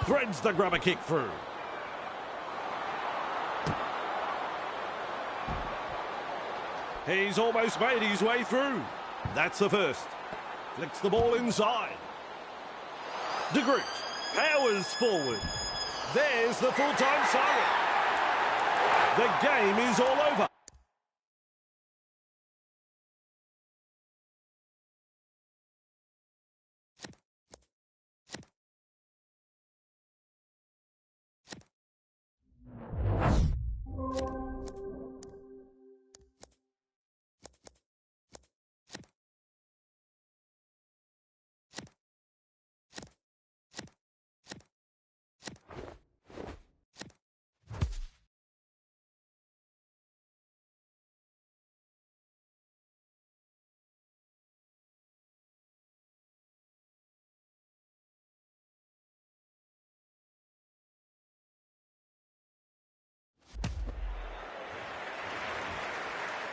Speaker 1: Threads the grubber kick through. He's almost made his way through. That's the first. Flicks the ball inside. De Groot powers forward. There's the full-time siren. The game is all over.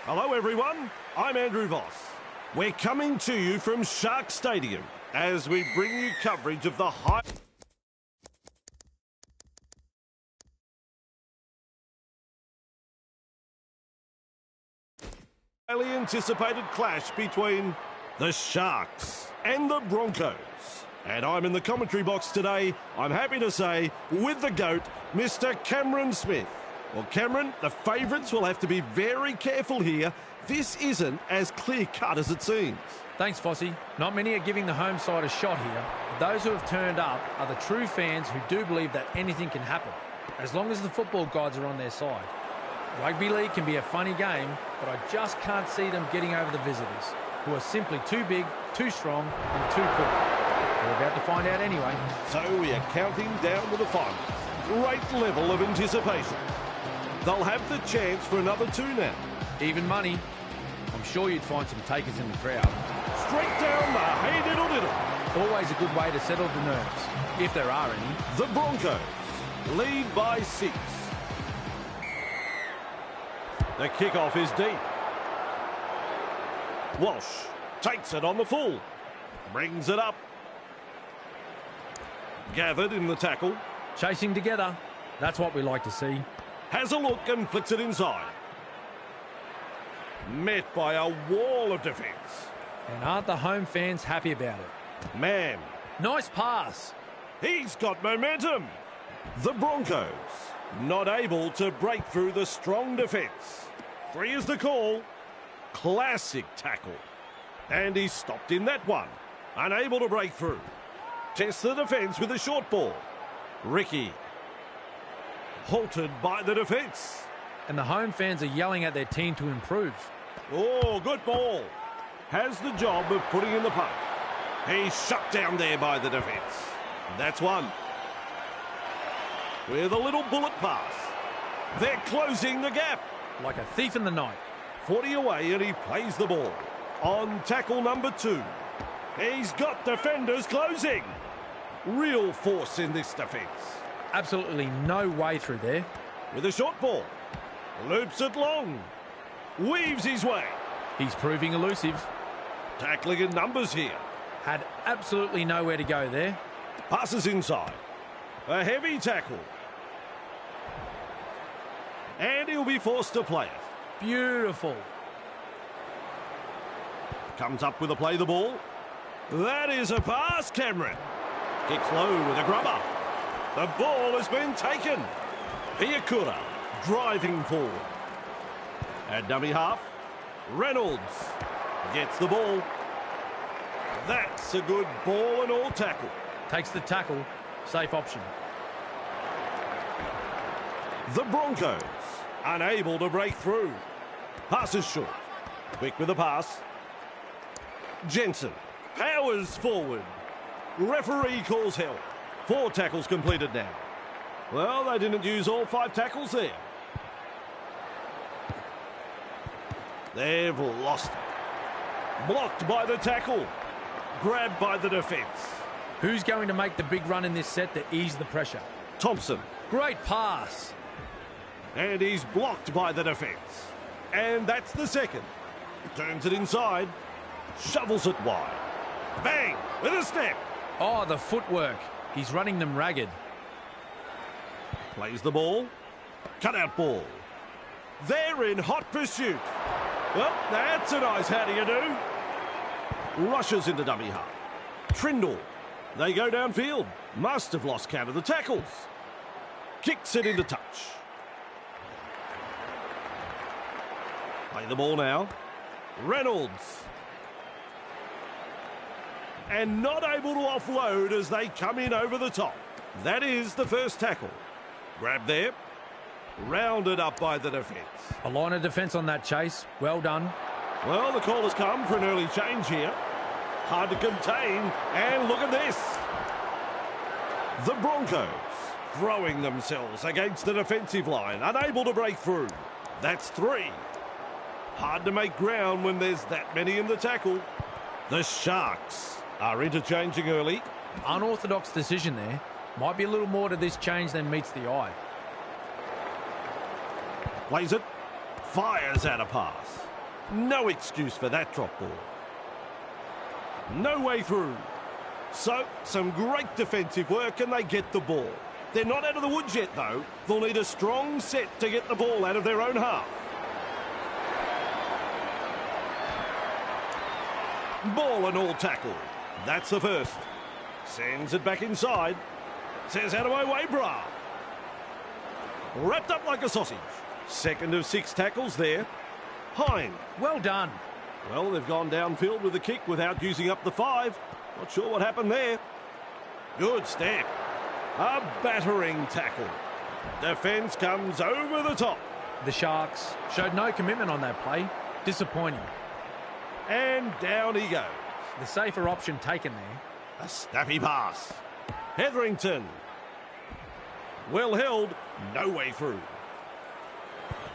Speaker 1: Hello everyone, I'm Andrew Voss. We're coming to you from Shark Stadium as we bring you coverage of the highly anticipated clash between the Sharks and the Broncos. And I'm in the commentary box today, I'm happy to say, with the GOAT, Mr. Cameron Smith. Well, Cameron, the favourites will have to be very careful here. This isn't as clear-cut as it seems.
Speaker 2: Thanks, Fossey. Not many are giving the home side a shot here. But those who have turned up are the true fans who do believe that anything can happen, as long as the football gods are on their side. Rugby league can be a funny game, but I just can't see them getting over the visitors, who are simply too big, too strong, and too quick. We're about to find out anyway.
Speaker 1: So we are counting down to the finals. Great level of anticipation. They'll have the chance for another two now.
Speaker 2: Even money. I'm sure you'd find some takers in the crowd.
Speaker 1: Straight down the hey-diddle-diddle.
Speaker 2: Always a good way to settle the nerves, if there are any.
Speaker 1: The Broncos lead by 6. The kickoff is deep. Walsh takes it on the full. Brings it up. Gathered in the tackle.
Speaker 2: Chasing together. That's what we like to see.
Speaker 1: Has a look and flicks it inside. Met by a wall of defence.
Speaker 2: And aren't the home fans happy about it?
Speaker 1: Man.
Speaker 2: Nice pass.
Speaker 1: He's got momentum. The Broncos not able to break through the strong defence. 3 is the call. Classic tackle. And he's stopped in that one. Unable to break through. Tests the defence with a short ball. Ricky. Halted by the defence.
Speaker 2: And the home fans are yelling at their team to improve.
Speaker 1: Oh, good ball. Has the job of putting in the punt. He's shut down there by the defence. That's one. With a little bullet pass. They're closing the gap.
Speaker 2: Like a thief in the night.
Speaker 1: 40 away and he plays the ball. On tackle number 2. He's got defenders closing. Real force in this defence.
Speaker 2: Absolutely no way through there.
Speaker 1: With a short ball. Loops it long. Weaves his way.
Speaker 2: He's proving elusive.
Speaker 1: Tackling in numbers here.
Speaker 2: Had absolutely nowhere to go there.
Speaker 1: Passes inside. A heavy tackle. And he'll be forced to play it.
Speaker 2: Beautiful.
Speaker 1: Comes up with a play the ball. That is a pass, Cameron. Kicks low with a grubber. The ball has been taken. Piakura driving forward. At dummy half, Reynolds gets the ball. That's a good ball and all tackle.
Speaker 2: Takes the tackle. Safe option.
Speaker 1: The Broncos unable to break through. Passes short. Quick with the pass. Jensen powers forward. Referee calls help. 4 tackles completed now. Well, they didn't use all 5 tackles there. They've lost it. Blocked by the tackle. Grabbed by the defence.
Speaker 2: Who's going to make the big run in this set to ease the pressure?
Speaker 1: Thompson.
Speaker 2: Great pass.
Speaker 1: And he's blocked by the defence. And that's the second. Turns it inside. Shovels it wide. Bang! With a step.
Speaker 2: Oh, the footwork. He's running them ragged.
Speaker 1: Plays the ball. Cutout ball. They're in hot pursuit. Well, that's a nice how do you do. Rushes into dummy half. Trindle. They go downfield. Must have lost count of the tackles. Kicks it into touch. Play the ball now. Reynolds. And not able to offload as they come in over the top. That is the first tackle. Grab there. Rounded up by the defence.
Speaker 2: A line of defence on that chase. Well done.
Speaker 1: Well, the call has come for an early change here. Hard to contain. And look at this. The Broncos throwing themselves against the defensive line. Unable to break through. That's 3. Hard to make ground when there's that many in the tackle. The Sharks are interchanging early.
Speaker 2: Unorthodox decision there. Might be a little more to this change than meets the eye.
Speaker 1: Plays it. Fires out a pass. No excuse for that drop ball. No way through. So, some great defensive work and they get the ball. They're not out of the woods yet, though. They'll need a strong set to get the ball out of their own half. Ball and all tackle. That's the first. Sends it back inside. Says, out of my way, brah. Wrapped up like a sausage. Second of 6 tackles there. Hine.
Speaker 2: Well done.
Speaker 1: Well, they've gone downfield with the kick without using up the 5. Not sure what happened there. Good step. A battering tackle. Defence comes over the top.
Speaker 2: The Sharks showed no commitment on that play. Disappointing.
Speaker 1: And down he goes.
Speaker 2: The safer option taken there.
Speaker 1: A snappy pass. Hetherington. Well held. No way through.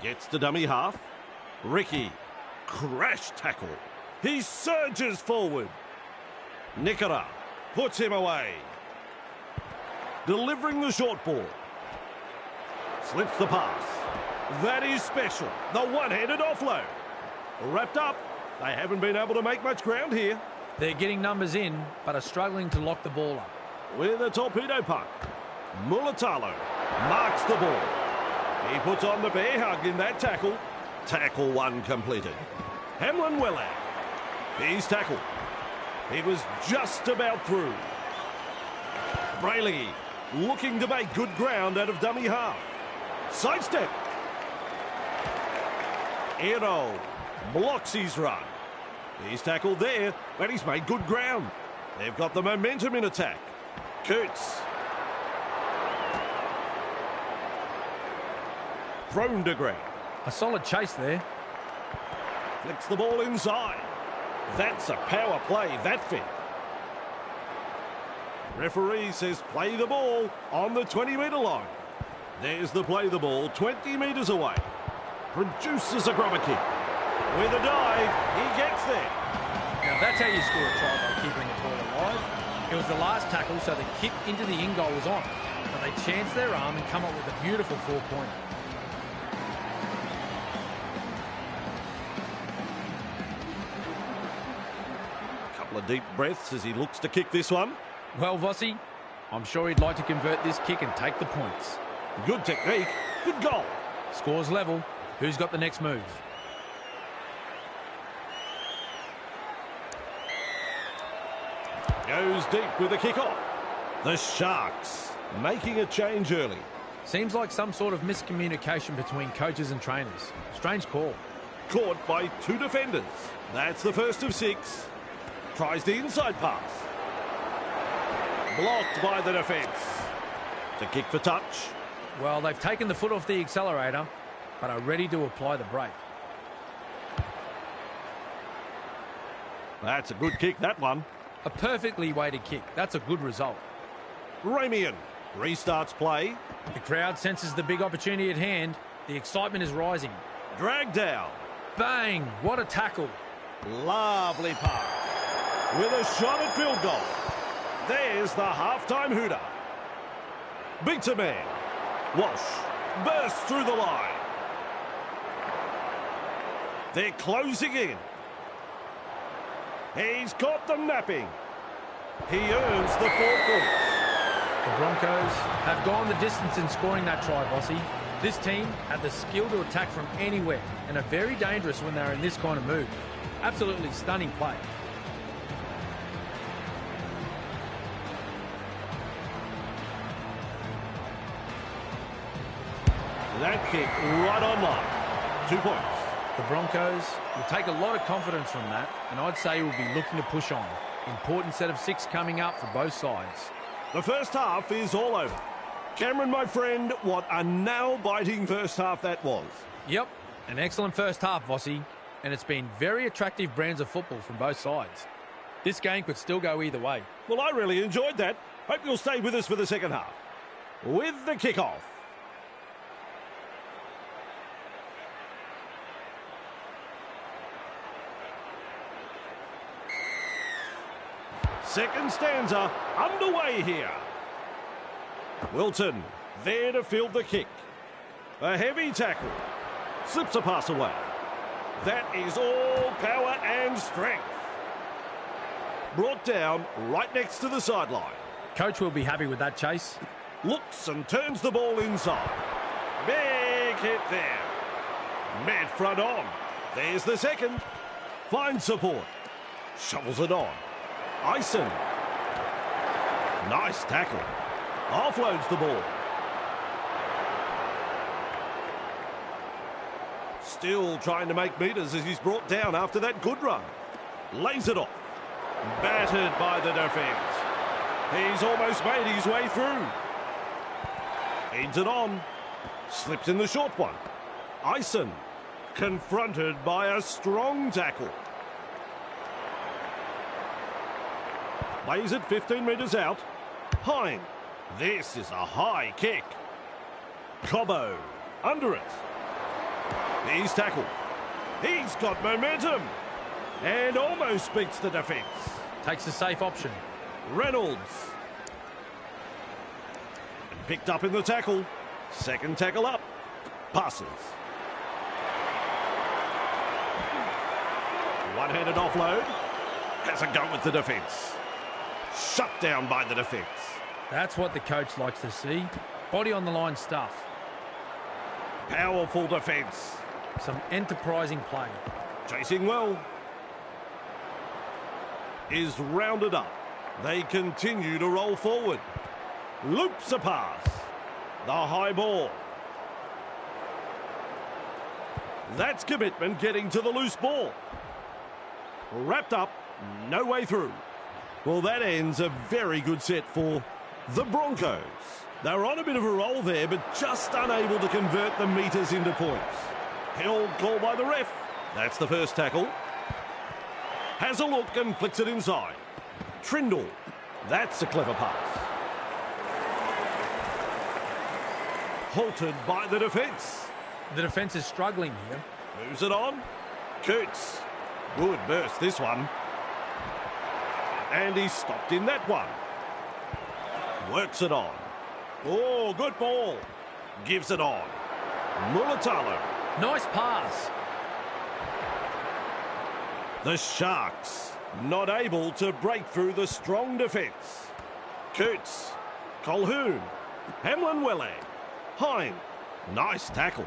Speaker 1: Gets to dummy half. Ricky. Crash tackle. He surges forward. Nicola puts him away. Delivering the short ball. Slips the pass. That is special. The one-handed offload. Wrapped up. They haven't been able to make much ground here.
Speaker 2: They're getting numbers in, but are struggling to lock the ball up.
Speaker 1: With a torpedo puck. Mulatalo marks the ball. He puts on the bear hug in that tackle. Tackle 1 completed. Hamlin well out. He's tackled. He was just about through. Brayley looking to make good ground out of dummy half. Sidestep. Ero blocks his run. He's tackled there, but he's made good ground. They've got the momentum in attack. Coots. Thrown to ground.
Speaker 2: A solid chase there.
Speaker 1: Flicks the ball inside. That's a power play, that fit. Referee says play the ball on the 20-metre line. There's the play the ball 20 metres away. Produces a grubber kick. With a dive, he gets there.
Speaker 2: Now that's how you score a try, by keeping the ball alive. It was the last tackle, so the kick into the in goal was on. But they chanced their arm and come up with a beautiful 4-pointer.
Speaker 1: Couple of deep breaths as he looks to kick this one.
Speaker 2: Well, Vossi, I'm sure he'd like to convert this kick and take the points.
Speaker 1: Good technique. Good goal.
Speaker 2: Scores level. Who's got the next move?
Speaker 1: Goes deep with the kick-off. The Sharks making a change early.
Speaker 2: Seems like some sort of miscommunication between coaches and trainers. Strange call.
Speaker 1: Caught by 2 defenders. That's the first of 6. Tries the inside pass. Blocked by the defence. To kick for touch.
Speaker 2: Well, they've taken the foot off the accelerator, but are ready to apply the brake.
Speaker 1: That's a good kick, that one.
Speaker 2: A perfectly weighted kick. That's a good result.
Speaker 1: Ramian restarts play.
Speaker 2: The crowd senses the big opportunity at hand. The excitement is rising.
Speaker 1: Dragged down.
Speaker 2: Bang! What a tackle.
Speaker 1: Lovely pass. With a shot at field goal. There's the half-time hooter. Beats a man. Walsh bursts through the line. They're closing in. He's caught them napping. He earns the 4 points.
Speaker 2: The Broncos have gone the distance in scoring that try, Vossi. This team have the skill to attack from anywhere and are very dangerous when they're in this kind of mood. Absolutely stunning play.
Speaker 1: That kick right on line. 2 points.
Speaker 2: The Broncos will take a lot of confidence from that, and I'd say will be looking to push on. Important set of 6 coming up for both sides.
Speaker 1: The first half is all over. Cameron, my friend, what a nail-biting first half that was.
Speaker 2: Yep, an excellent first half, Vossi, and it's been very attractive brands of football from both sides. This game could still go either way.
Speaker 1: Well, I really enjoyed that. Hope you'll stay with us for the second half. With the kickoff. Second stanza underway here. Wilton there to field the kick. A heavy tackle. Slips a pass away. That is all power and strength. Brought down right next to the sideline.
Speaker 2: Coach will be happy with that chase.
Speaker 1: Looks and turns the ball inside. Big hit there. Mad front on. There's the second. Finds support. Shovels it on. Ison. Nice tackle. Offloads the ball. Still trying to make metres as he's brought down after that good run. Lays it off. Battered by the defence. He's almost made his way through. Feeds it on. Slips in the short one. Ison. Confronted by a strong tackle. Plays it 15 metres out. Hine. This is a high kick. Cobbo. Under it. He's tackled. He's got momentum. And almost beats the defence.
Speaker 2: Takes the safe option.
Speaker 1: Reynolds. Picked up in the tackle. Second tackle up. Passes. One-handed offload. Has a go with the defence. Shut down by the defence.
Speaker 2: That's what the coach likes to see. Body on the line stuff.
Speaker 1: Powerful defence.
Speaker 2: Some enterprising play.
Speaker 1: Chasing well. Is rounded up. They continue to roll forward. Loops a pass. The high ball. That's commitment getting to the loose ball. Wrapped up. No way through. Well, that ends a very good set for the Broncos. They were on a bit of a roll there, but just unable to convert the metres into points. Held call by the ref. That's the first tackle. Has a look and flicks it inside. Trindle. That's a clever pass. Halted by the defence.
Speaker 2: The defence is struggling here.
Speaker 1: Moves it on. Coots. Good burst this one. And he's stopped in that one. Works it on. Oh, good ball. Gives it on. Mulatalo.
Speaker 2: Nice pass.
Speaker 1: The Sharks not able to break through the strong defence. Coots. Colhoun. Hamlin-Welle. Hine. Nice tackle.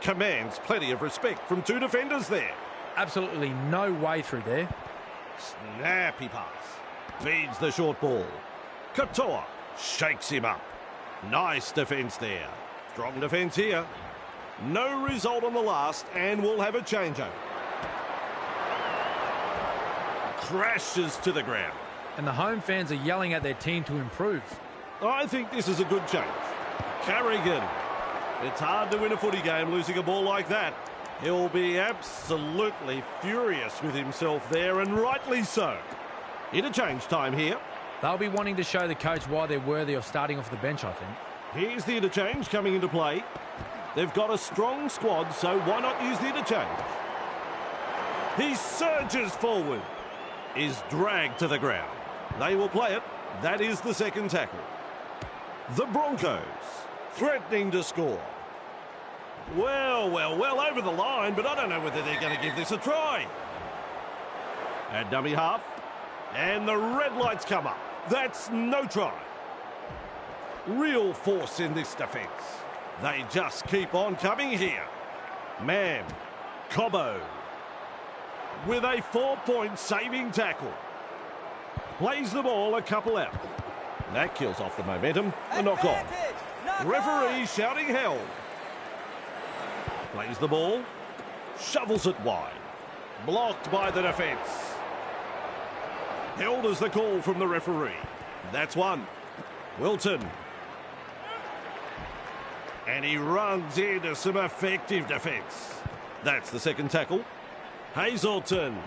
Speaker 1: Commands plenty of respect from two defenders there.
Speaker 2: Absolutely no way through there.
Speaker 1: Snappy pass. Feeds the short ball. Katoa shakes him up. Nice defence there. Strong defence here. No result on the last, and we'll have a changeover. Crashes to the ground.
Speaker 2: And the home fans are yelling at their team to improve.
Speaker 1: I think this is a good change. Carrigan. It's hard to win a footy game losing a ball like that. He'll be absolutely furious with himself there, and rightly so. Interchange time here.
Speaker 2: They'll be wanting to show the coach why they're worthy of starting off the bench, I think.
Speaker 1: Here's the interchange coming into play. They've got a strong squad, so why not use the interchange? He surges forward. Is dragged to the ground. They will play it. That is the second tackle. The Broncos threatening to score. Well, over the line, but I don't know whether they're going to give this a try. At dummy half. And the red lights come up. That's no try. Real force in this defence. They just keep on coming here. Man, Cobbo. With a 4-point saving tackle. Plays the ball a couple out. That kills off the momentum. A knock on. Referee shouting held. Plays the ball. Shovels it wide. Blocked by the defence. Held as the call from the referee. That's one. Wilton. And he runs into some effective defence. That's the second tackle. Hazelton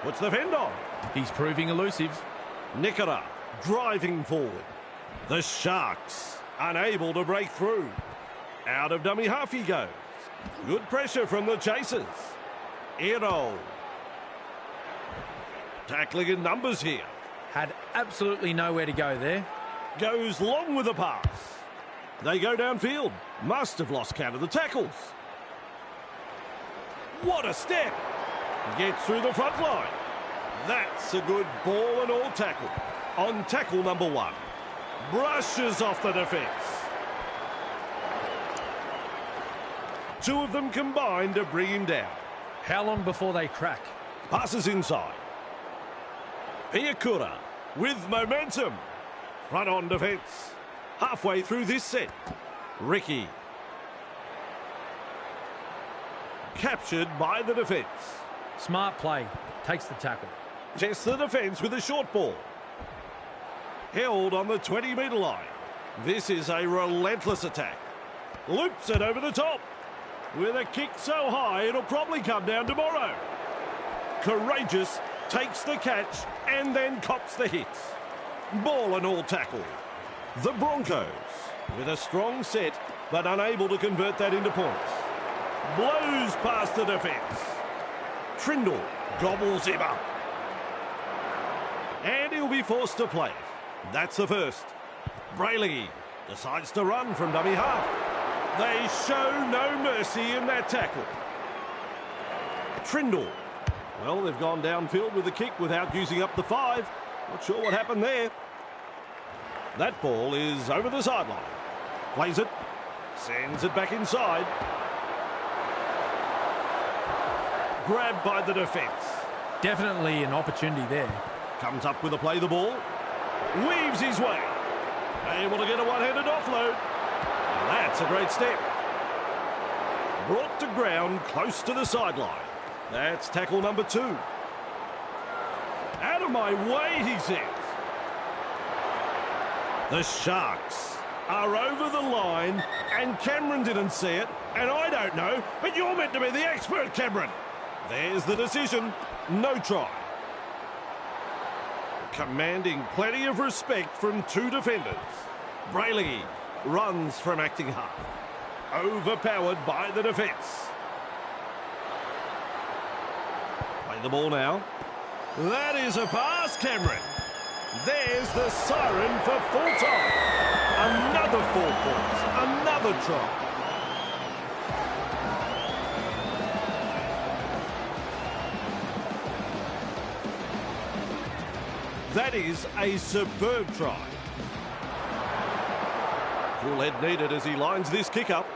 Speaker 1: puts the fend on.
Speaker 2: He's proving elusive.
Speaker 1: Nickera driving forward. The Sharks unable to break through. Out of dummy half he goes. Good pressure from the chasers. Ero. Tackling in numbers here.
Speaker 2: Had absolutely nowhere to go there.
Speaker 1: Goes long with the pass. They go downfield. Must have lost count of the tackles. What a step. Gets through the front line. That's a good ball and all tackle. On tackle number 1. Brushes off the defence. 2 of them combined to bring him down.
Speaker 2: How long before they crack?
Speaker 1: Passes inside. Piakura with momentum. Front on defence. Halfway through this set. Ricky. Captured by the defence.
Speaker 2: Smart play. Takes the tackle.
Speaker 1: Tests the defence with a short ball. Held on the 20-metre line. This is a relentless attack. Loops it over the top. With a kick so high, it'll probably come down tomorrow. Courageous takes the catch and then cops the hits. Ball and all tackle. The Broncos with a strong set but unable to convert that into points. Blows past the defence. Trindle gobbles him up. And he'll be forced to play. That's the first. Brayley decides to run from dummy half. They show no mercy in that tackle. Trindle. Well, they've gone downfield with the kick without using up the 5. Not sure what happened there. That ball is over the sideline. Plays it. Sends it back inside. Grabbed by the defence.
Speaker 2: Definitely an opportunity there.
Speaker 1: Comes up with a play the ball. Weaves his way. Able to get a one-handed offload. That's a great step. Brought to ground close to the sideline. That's tackle number 2. Out of my way, he says. The Sharks are over the line, and Cameron didn't see it, and I don't know, but you're meant to be the expert, Cameron. There's the decision. No try. Commanding plenty of respect from 2 defenders. Brayley runs from acting half. Overpowered by the defence. Play the ball now. That is a pass, Cameron. There's the siren for full time. Another 4 points. Another try. That is a superb try. Full head needed as he lines this kick up.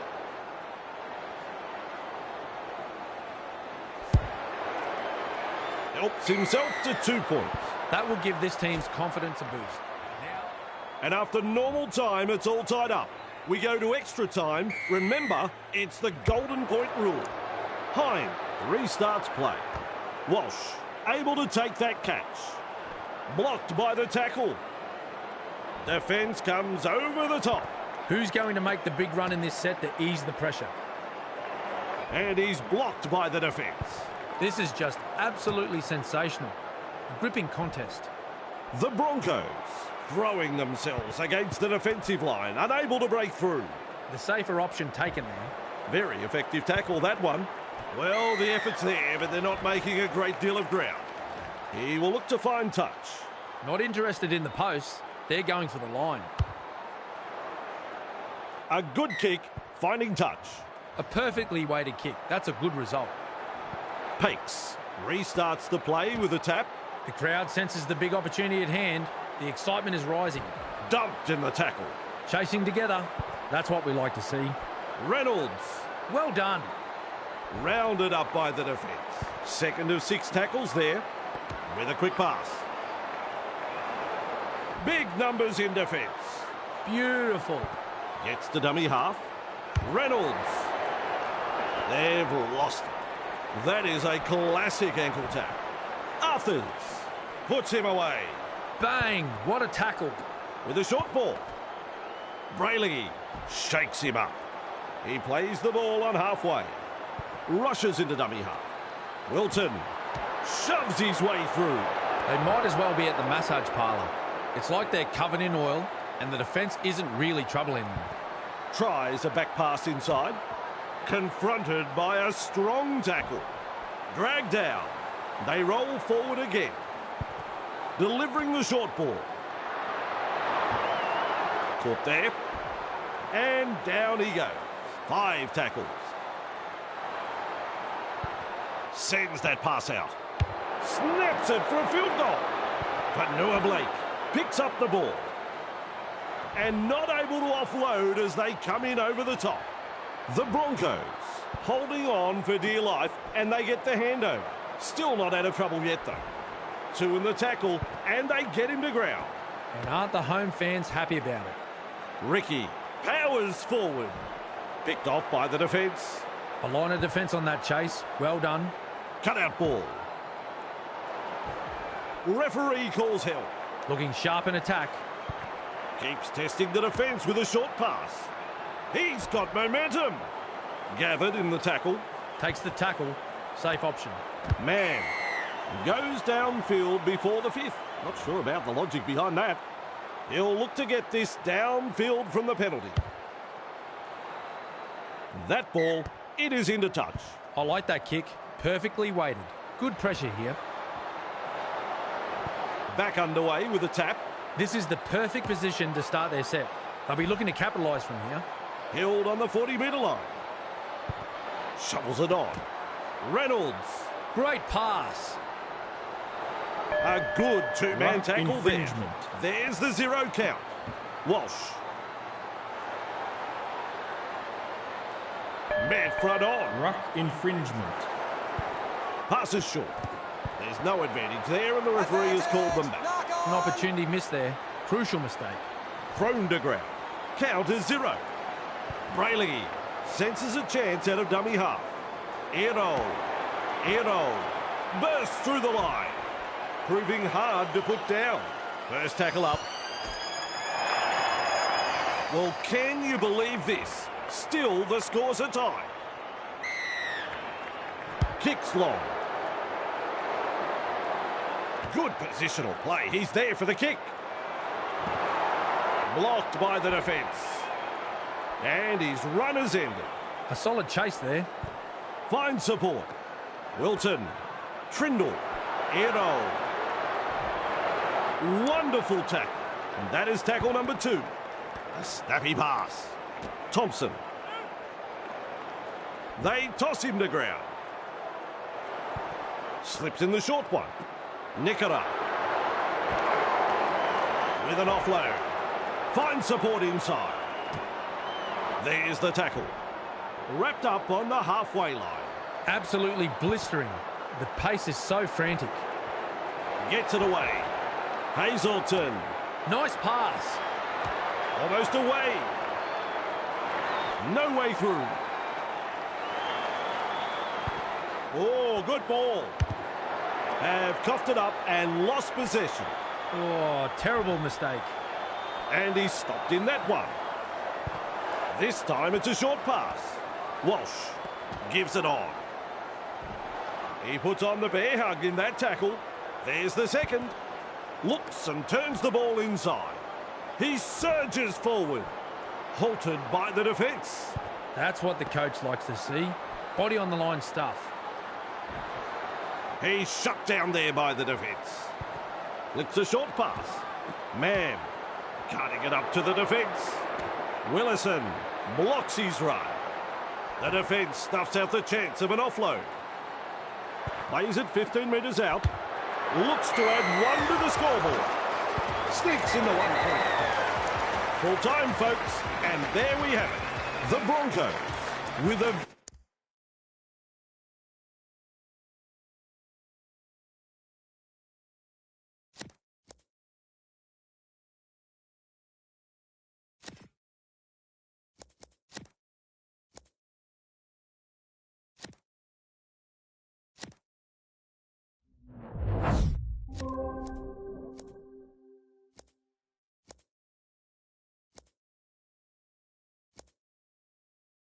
Speaker 1: Helps himself to 2 points.
Speaker 2: That will give this team's confidence a boost.
Speaker 1: And after normal time, it's all tied up. We go to extra time. Remember, it's the golden point rule. Hine restarts play. Walsh able to take that catch. Blocked by the tackle. Defence comes over the top.
Speaker 2: Who's going to make the big run in this set to ease the pressure?
Speaker 1: And he's blocked by the defence.
Speaker 2: This is just absolutely sensational. A gripping contest.
Speaker 1: The Broncos throwing themselves against the defensive line, unable to break through.
Speaker 2: The safer option taken there.
Speaker 1: Very effective tackle, that one. Well, the effort's there, but they're not making a great deal of ground. He will look to find touch.
Speaker 2: Not interested in the post. They're going for the line.
Speaker 1: A good kick, finding touch.
Speaker 2: A perfectly weighted kick. That's a good result.
Speaker 1: Pakes restarts the play with a tap.
Speaker 2: The crowd senses the big opportunity at hand. The excitement is rising.
Speaker 1: Dumped in the tackle.
Speaker 2: Chasing together. That's what we like to see.
Speaker 1: Reynolds.
Speaker 2: Well done.
Speaker 1: Rounded up by the defence. Second of 6 tackles there. With a quick pass. Big numbers in defence.
Speaker 2: Beautiful.
Speaker 1: Gets to dummy half. Reynolds. They've lost it. That is a classic ankle tap. Arthurs puts him away.
Speaker 2: Bang! What a tackle.
Speaker 1: With a short ball. Brayley shakes him up. He plays the ball on halfway. Rushes into dummy half. Wilton shoves his way through.
Speaker 2: They might as well be at the massage parlour. It's like they're covered in oil and the defence isn't really troubling them.
Speaker 1: Tries a back pass inside. Confronted by a strong tackle. Dragged down. They roll forward again. Delivering the short ball. Caught there. And down he goes. 5 tackles. Sends that pass out. Snaps it for a field goal. But Noah Blake picks up the ball. And not able to offload as they come in over the top. The Broncos holding on for dear life, and they get the handover. Still not out of trouble yet, though. 2 in the tackle, and they get him to ground.
Speaker 2: And aren't the home fans happy about it?
Speaker 1: Ricky powers forward. Picked off by the defence.
Speaker 2: A line of defence on that chase. Well done.
Speaker 1: Cut out ball. Referee calls help.
Speaker 2: Looking sharp in attack.
Speaker 1: Keeps testing the defence with a short pass. He's got momentum. Gathered in the tackle.
Speaker 2: Takes the tackle. Safe option.
Speaker 1: Man goes downfield before the 5th. Not sure about the logic behind that. He'll look to get this downfield from the penalty. That ball, it is into touch.
Speaker 2: I like that kick. Perfectly weighted. Good pressure here.
Speaker 1: Back underway with a tap.
Speaker 2: This is the perfect position to start their set. They'll be looking to capitalise from here.
Speaker 1: Held on the 40-metre line. Shovels it on. Reynolds.
Speaker 2: Great pass.
Speaker 1: A good two-man tackle
Speaker 4: infringement.
Speaker 1: there. There's the 0 count. Walsh. Man front on.
Speaker 4: Ruck infringement.
Speaker 1: Passes short. There's no advantage there, and the referee has called them back.
Speaker 2: An opportunity missed there. Crucial mistake.
Speaker 1: Thrown to ground. Count is 0. Brayley senses a chance out of dummy half. Ero bursts through the line. Proving hard to put down. First tackle up. Well, can you believe this? Still, the score's a tie. Kicks long. Good positional play. He's there for the kick. Blocked by the defence. And his run is ended.
Speaker 2: A solid chase there.
Speaker 1: Finds support. Wilton. Trindle. Ero. Wonderful tackle. And that is tackle number 2. A snappy pass. Thompson. They toss him to ground. Slips in the short one. Nickera. With an offload. Finds support inside. There's the tackle. Wrapped up on the halfway line.
Speaker 2: Absolutely blistering. The pace is so frantic.
Speaker 1: Gets it away. Hazelton.
Speaker 2: Nice pass.
Speaker 1: Almost away. No way through. Oh, good ball. Have coughed it up and lost possession.
Speaker 2: Oh, terrible mistake.
Speaker 1: And he's stopped in that one. This time it's a short pass. Walsh gives it on. He puts on the bear hug in that tackle. There's the second. Looks and turns the ball inside. He surges forward. Halted by the defence.
Speaker 2: That's what the coach likes to see. Body on the line stuff.
Speaker 1: He's shut down there by the defence. Flicks a short pass. Mann cutting it up to the defence. Willison blocks his run. The defence stuffs out the chance of an offload. Plays it 15 metres out. Looks to add 1 to the scoreboard. Sneaks in the 1 point. Full time, folks. And there we have it. The Broncos with a